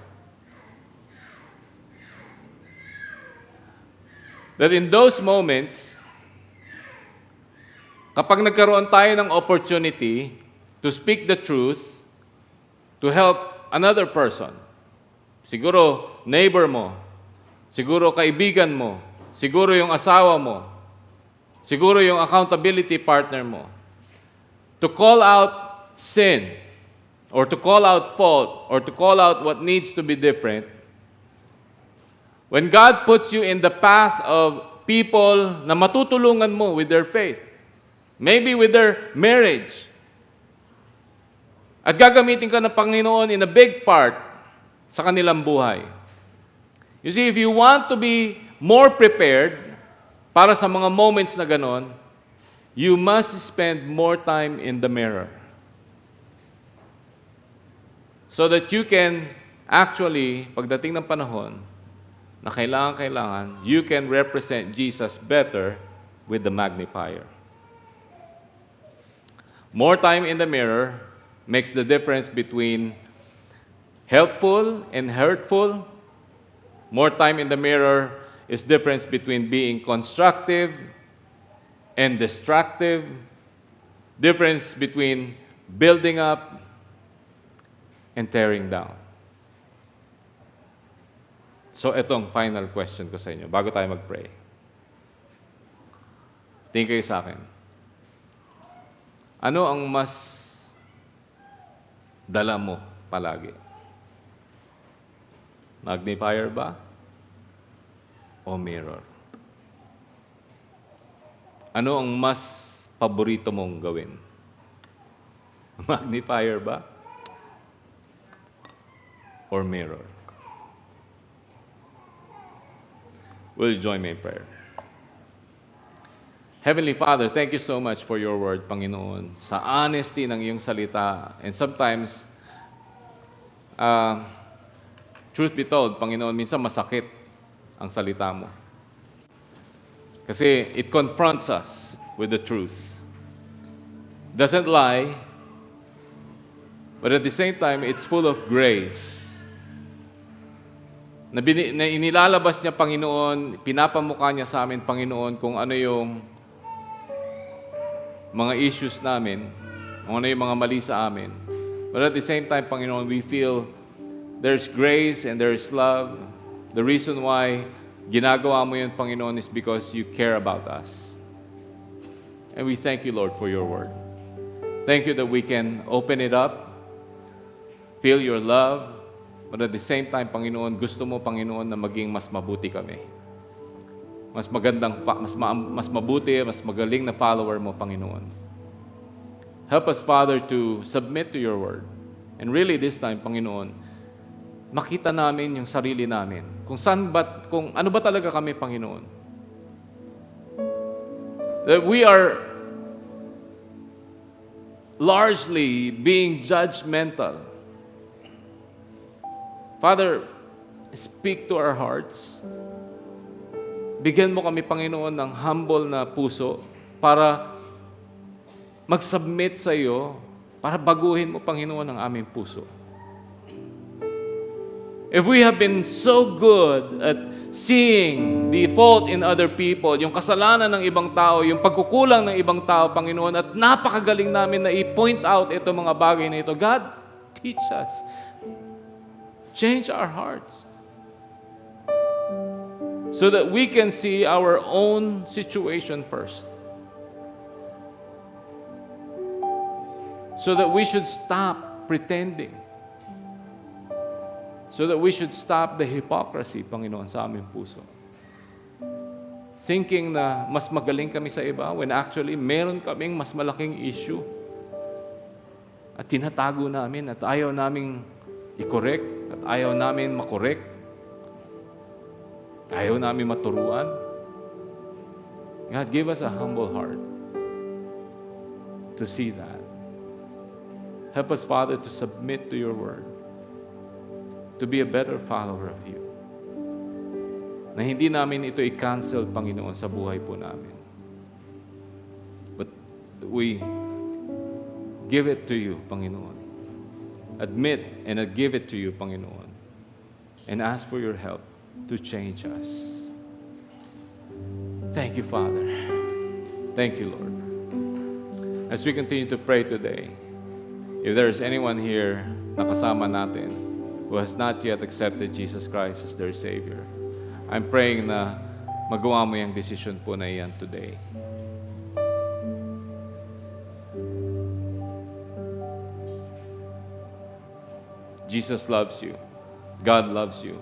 That in those moments, kapag nagkaroon tayo ng opportunity to speak the truth, to help another person, siguro neighbor mo, siguro kaibigan mo, siguro yung asawa mo, siguro yung accountability partner mo, to call out sin, or to call out fault, or to call out what needs to be different, when God puts you in the path of people na matutulungan mo with their faith, maybe with their marriage, at gagamitin ka ng Panginoon in a big part sa kanilang buhay. You see, if you want to be more prepared para sa mga moments na ganon, you must spend more time in the mirror. So that you can actually, pagdating ng panahon, na kailangan, you can represent Jesus better with the magnifier. More time in the mirror makes the difference between helpful and hurtful. More time in the mirror is difference between being constructive and destructive. Difference between building up and tearing down. So, itong final question ko sa inyo, bago tayo mag-pray. Tingin kayo sa akin. Ano ang mas dala mo palagi? Magnifier ba? O mirror? Ano ang mas paborito mong gawin? Magnifier ba? Or mirror? Will you join me in prayer? Heavenly Father, thank you so much for your word, Panginoon, sa honesty ng iyong salita. And sometimes, truth be told, Panginoon, minsan masakit ang salita mo. Kasi it confronts us with the truth. Doesn't lie, but at the same time, it's full of grace. Na inilalabas niya, Panginoon, pinapamukha niya sa amin, Panginoon, kung ano yung mga issues namin, kung ano yung mga mali sa amin. But at the same time, Panginoon, we feel there's grace and there's love. The reason why ginagawa mo yun, Panginoon, is because you care about us. And we thank you, Lord, for your word. Thank you that we can open it up, feel your love, but at the same time, Panginoon, gusto mo, Panginoon, na maging mas mabuti kami. Mas magandang, mas mabuti, mas magaling na follower mo, Panginoon. Help us, Father, to submit to your word. And really this time, Panginoon, makita namin yung sarili namin. Kung ano ba talaga kami, Panginoon. That we are largely being judgmental. Father, speak to our hearts. Bigyan mo kami, Panginoon, ng humble na puso para mag-submit sa iyo, para baguhin mo, Panginoon, ang aming puso. If we have been so good at seeing the fault in other people, yung kasalanan ng ibang tao, yung pagkukulang ng ibang tao, Panginoon, at napakagaling namin na i-point out ito mga bagay na ito, God, teach us. Change our hearts. So that we can see our own situation first. So that we should stop pretending. So that we should stop the hypocrisy, Panginoon, sa aming puso. Thinking na mas magaling kami sa iba when actually meron kaming mas malaking issue. At tinatago namin at ayaw naming i-correct at ayaw namin makorek. Ayaw namin maturuan. God, give us a humble heart to see that. Help us, Father, to submit to your word, to be a better follower of you. Na hindi namin ito i-cancel, Panginoon, sa buhay po namin. But we give it to you, Panginoon. Admit and give it to you, Panginoon. And ask for your help to change us. Thank you, Father. Thank you, Lord. As we continue to pray today, if there is anyone here na kasama natin who has not yet accepted Jesus Christ as their Savior, I'm praying na magawa mo yung decision po na iyan today. Jesus loves you. God loves you.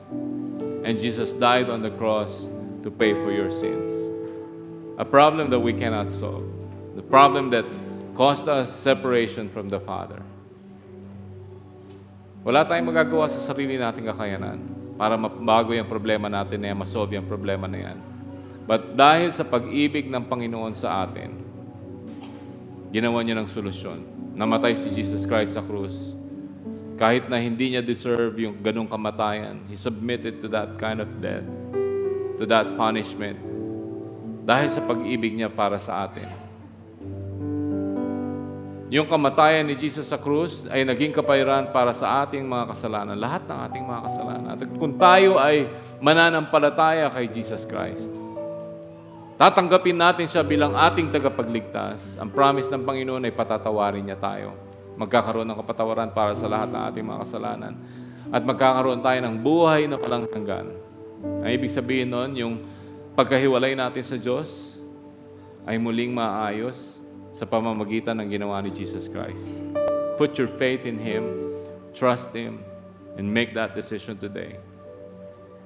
And Jesus died on the cross to pay for your sins. A problem that we cannot solve. The problem that caused us separation from the Father. Wala tayong magagawa sa sarili nating kakayanan para mabago yung problema natin na yan, masolve yung problema na yan. But dahil sa pag-ibig ng Panginoon sa atin, ginawa niya ng solusyon. Namatay si Jesus Christ sa krus. Kahit na hindi niya deserve yung ganung kamatayan, He submitted to that kind of death, to that punishment, dahil sa pag-ibig niya para sa atin. Yung kamatayan ni Jesus sa krus ay naging kapayran para sa ating mga kasalanan, lahat ng ating mga kasalanan. At kung tayo ay mananampalataya kay Jesus Christ, tatanggapin natin siya bilang ating tagapagligtas. Ang promise ng Panginoon ay patatawarin niya tayo. Magkakaroon ng kapatawaran para sa lahat ng ating mga kasalanan. At magkakaroon tayo ng buhay na walang hanggan. Ang ibig sabihin nun, yung pagkahiwalay natin sa Diyos ay muling maayos sa pamamagitan ng ginawa ni Jesus Christ. Put your faith in Him, trust Him, and make that decision today.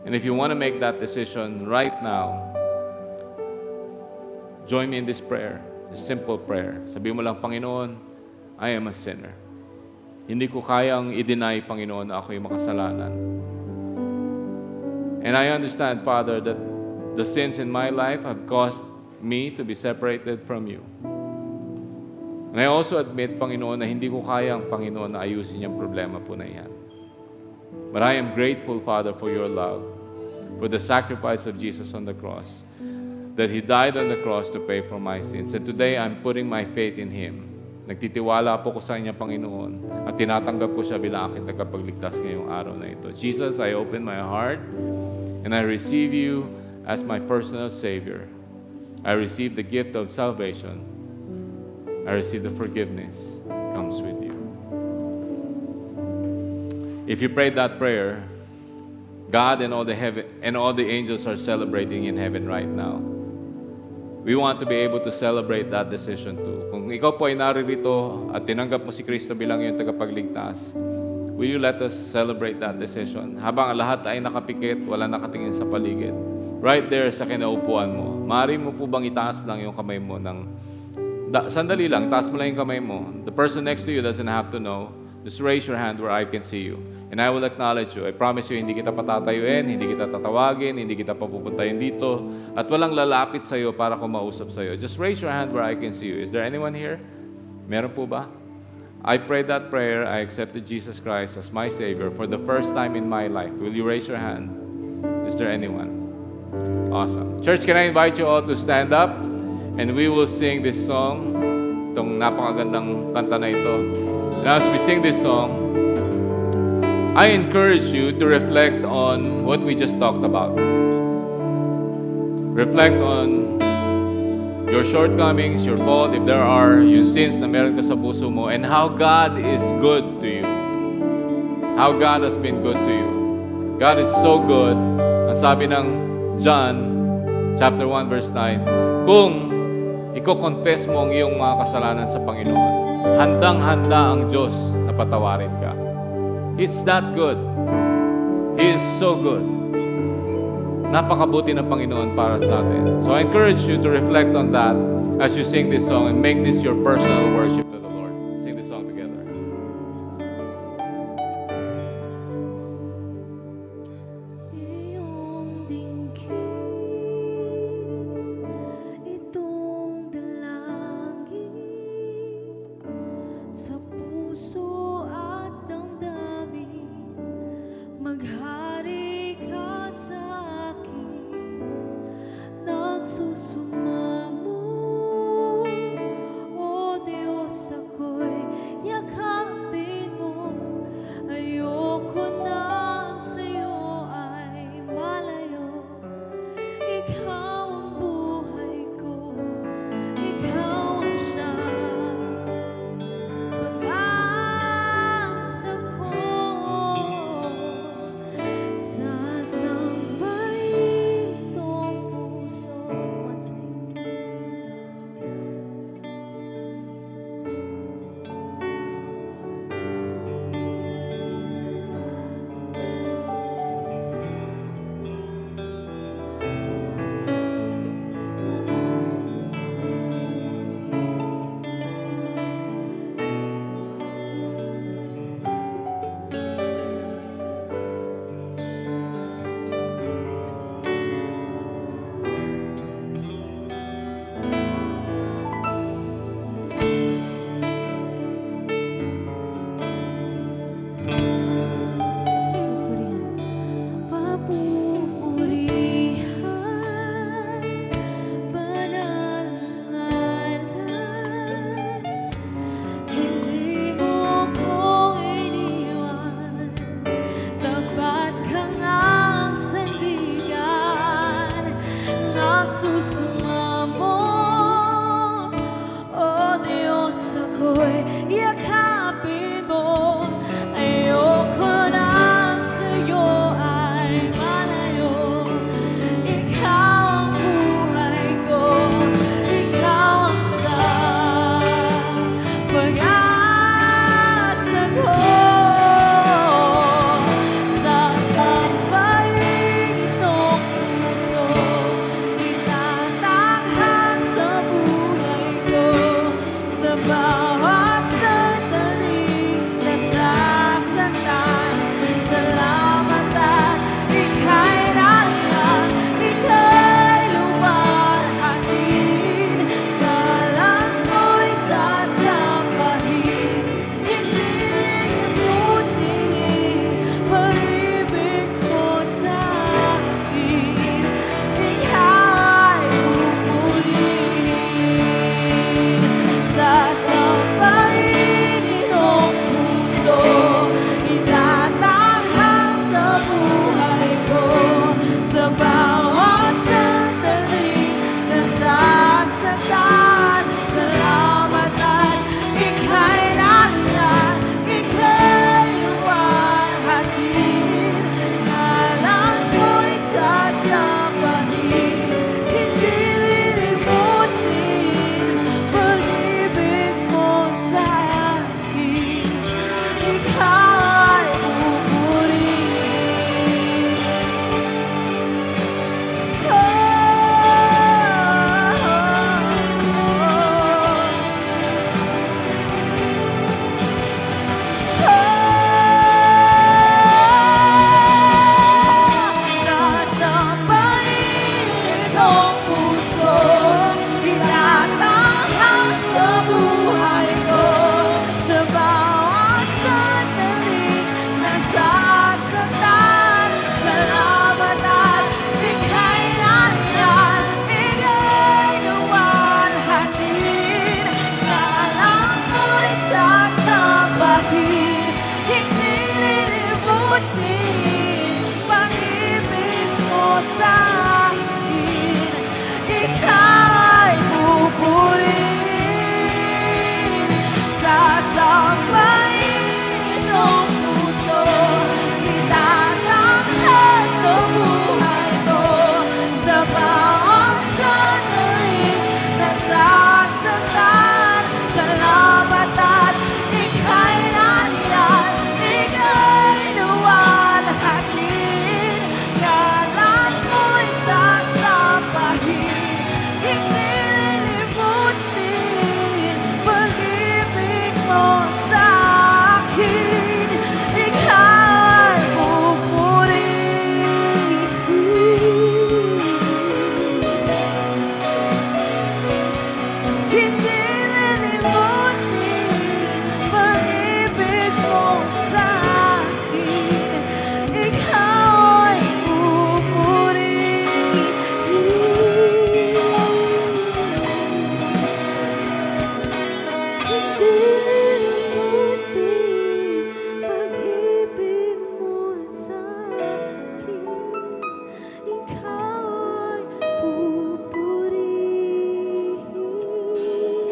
And if you want to make that decision right now, join me in this prayer, this simple prayer. Sabihin mo lang, Panginoon, I am a sinner. Hindi ko kayang i-deny, Panginoon, na ako'y makasalanan. And I understand, Father, that the sins in my life have caused me to be separated from you. And I also admit, Panginoon, na hindi ko kayang, Panginoon, na ayusin yung problema po na yan. But I am grateful, Father, for your love, for the sacrifice of Jesus on the cross, that He died on the cross to pay for my sins. And today, I'm putting my faith in Him. Nagtitiwala po ko sa Kanya, Panginoon, at tinatanggap ko siya bilang aking tagapagligtas ngayong araw na ito. Jesus, I open my heart and I receive you as my personal Savior. I receive the gift of salvation. I receive the forgiveness that comes with you. If you prayed that prayer, God and all the angels are celebrating in heaven right now. We want to be able to celebrate that decision too. Kung ikaw po ay naririto at tinanggap mo si Kristo bilang iyong tagapagligtas, will you let us celebrate that decision? Habang ang lahat ay nakapikit, wala nakatingin sa paligid. Right there sa kinaupuan mo. Maaari mo po bang itaas lang yung kamay mo sandali lang, taas mo lang yung kamay mo. The person next to you doesn't have to know. Just raise your hand where I can see you. And I will acknowledge you. I promise you, hindi kita patatayuin, hindi kita tatawagin, hindi kita papupuntahin dito, at walang lalapit sa'yo para kumausap sa'yo. Just raise your hand where I can see you. Is there anyone here? Meron po ba? I prayed that prayer. I accepted Jesus Christ as my Savior for the first time in my life. Will you raise your hand? Is there anyone? Awesome. Church, can I invite you all to stand up? And we will sing this song. Itong napakagandang kanta na ito. And as we sing this song, I encourage you to reflect on what we just talked about. Reflect on your shortcomings, your fault, if there are yung sins na meron ka sa puso mo, and how God is good to you. How God has been good to you. God is so good. Ang sabi ng John chapter 1 verse 9, kung iko-confess mo ang iyong mga kasalanan sa Panginoon, handang-handa ang Diyos na patawarin ka. It's that good. He is so good. Napakabuti ng Panginoon para sa atin. So I encourage you to reflect on that as you sing this song and make this your personal worship to the Lord. Sing this song together. Iyong dinggin, itong dalangin sa puso at damdamin. Maghari ka sa akin, nagsusumamo. O Diyos, ako'y yakapin mo. Ayoko na sa'yo ay malayo. Ikaw ang buhay ko, ikaw ang siyang pag-asa ko. Sasambahin tong puso. Once again. Papupurihan, banal ngalan. Hindi mo ko iniwan, tapat kang ang sandigan. Nagsusumamo, o Diyos, ako'y yakapin mo. Ayoko na sa'yo ay malayo. Ikaw ang buhay ko, ikaw ang siyang pag-asa ko. Sasambahin itong puso, itatakhan sa buhay ko. Sa bawat sandaling nasasaktan, salamat at ika'y nariyan, ika'y luwalhatin. Dalang ko'y sasambahin, hindi limutin pag-ibig mo sa akin. Ikaw ay pupurihin, sasambahin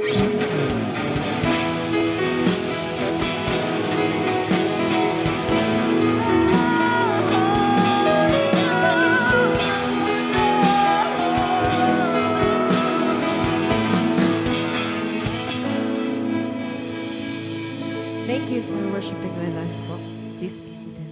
Thank you for worshiping with us po. Please be seated.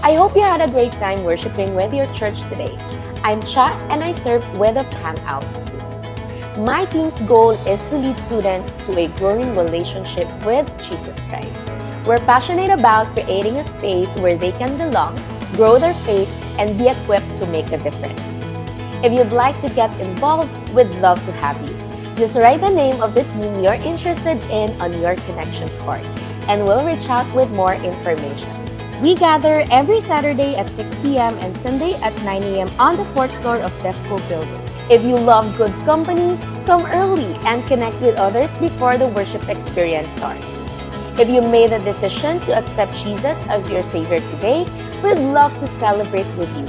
I hope you had a great time worshiping with your church today. I'm Cha and I serve with the Hangouts team. My team's goal is to lead students to a growing relationship with Jesus Christ. We're passionate about creating a space where they can belong, grow their faith, and be equipped to make a difference. If you'd like to get involved, we'd love to have you. Just write the name of the team you're interested in on your connection card, and we'll reach out with more information. We gather every Saturday at 6 p.m. and Sunday at 9 a.m. on the 4th floor of DEFCO building. If you love good company, come early and connect with others before the worship experience starts. If you made the decision to accept Jesus as your Savior today, we'd love to celebrate with you.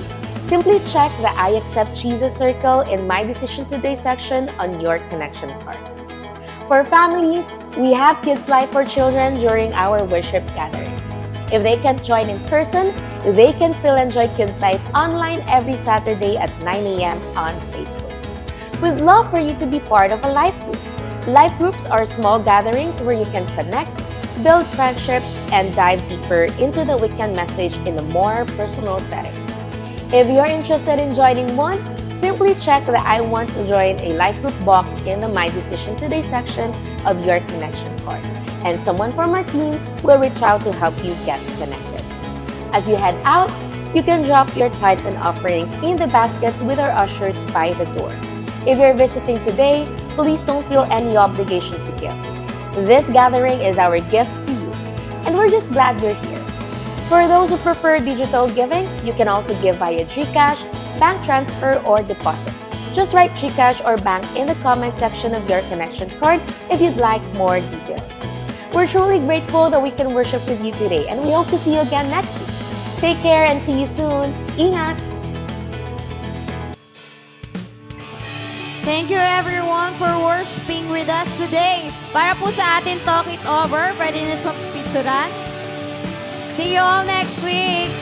Simply check the I Accept Jesus circle in My Decision Today section on your connection card. For families, we have Kids Life for Children during our worship gatherings. If they can't join in person, they can still enjoy Kids Life online every Saturday at 9 a.m. on Facebook. We'd love for you to be part of a life group. Life groups are small gatherings where you can connect, build friendships, and dive deeper into the weekend message in a more personal setting. If you're interested in joining one, simply check the I Want to Join a Life Group box in the My Decision Today section of your connection card, and someone from our team will reach out to help you get connected. As you head out, you can drop your tithes and offerings in the baskets with our ushers by the door. If you're visiting today, please don't feel any obligation to give. This gathering is our gift to you, and we're just glad you're here. For those who prefer digital giving, you can also give via GCash, bank transfer, or deposit. Just write GCash or bank in the comment section of your connection card if you'd like more details. We're truly grateful that we can worship with you today, and we hope to see you again next week. Take care and see you soon. Ingat! Thank you everyone for worshiping with us today. Para po sa atin Talk It Over, pwede nyo itong picturean. See you all next week.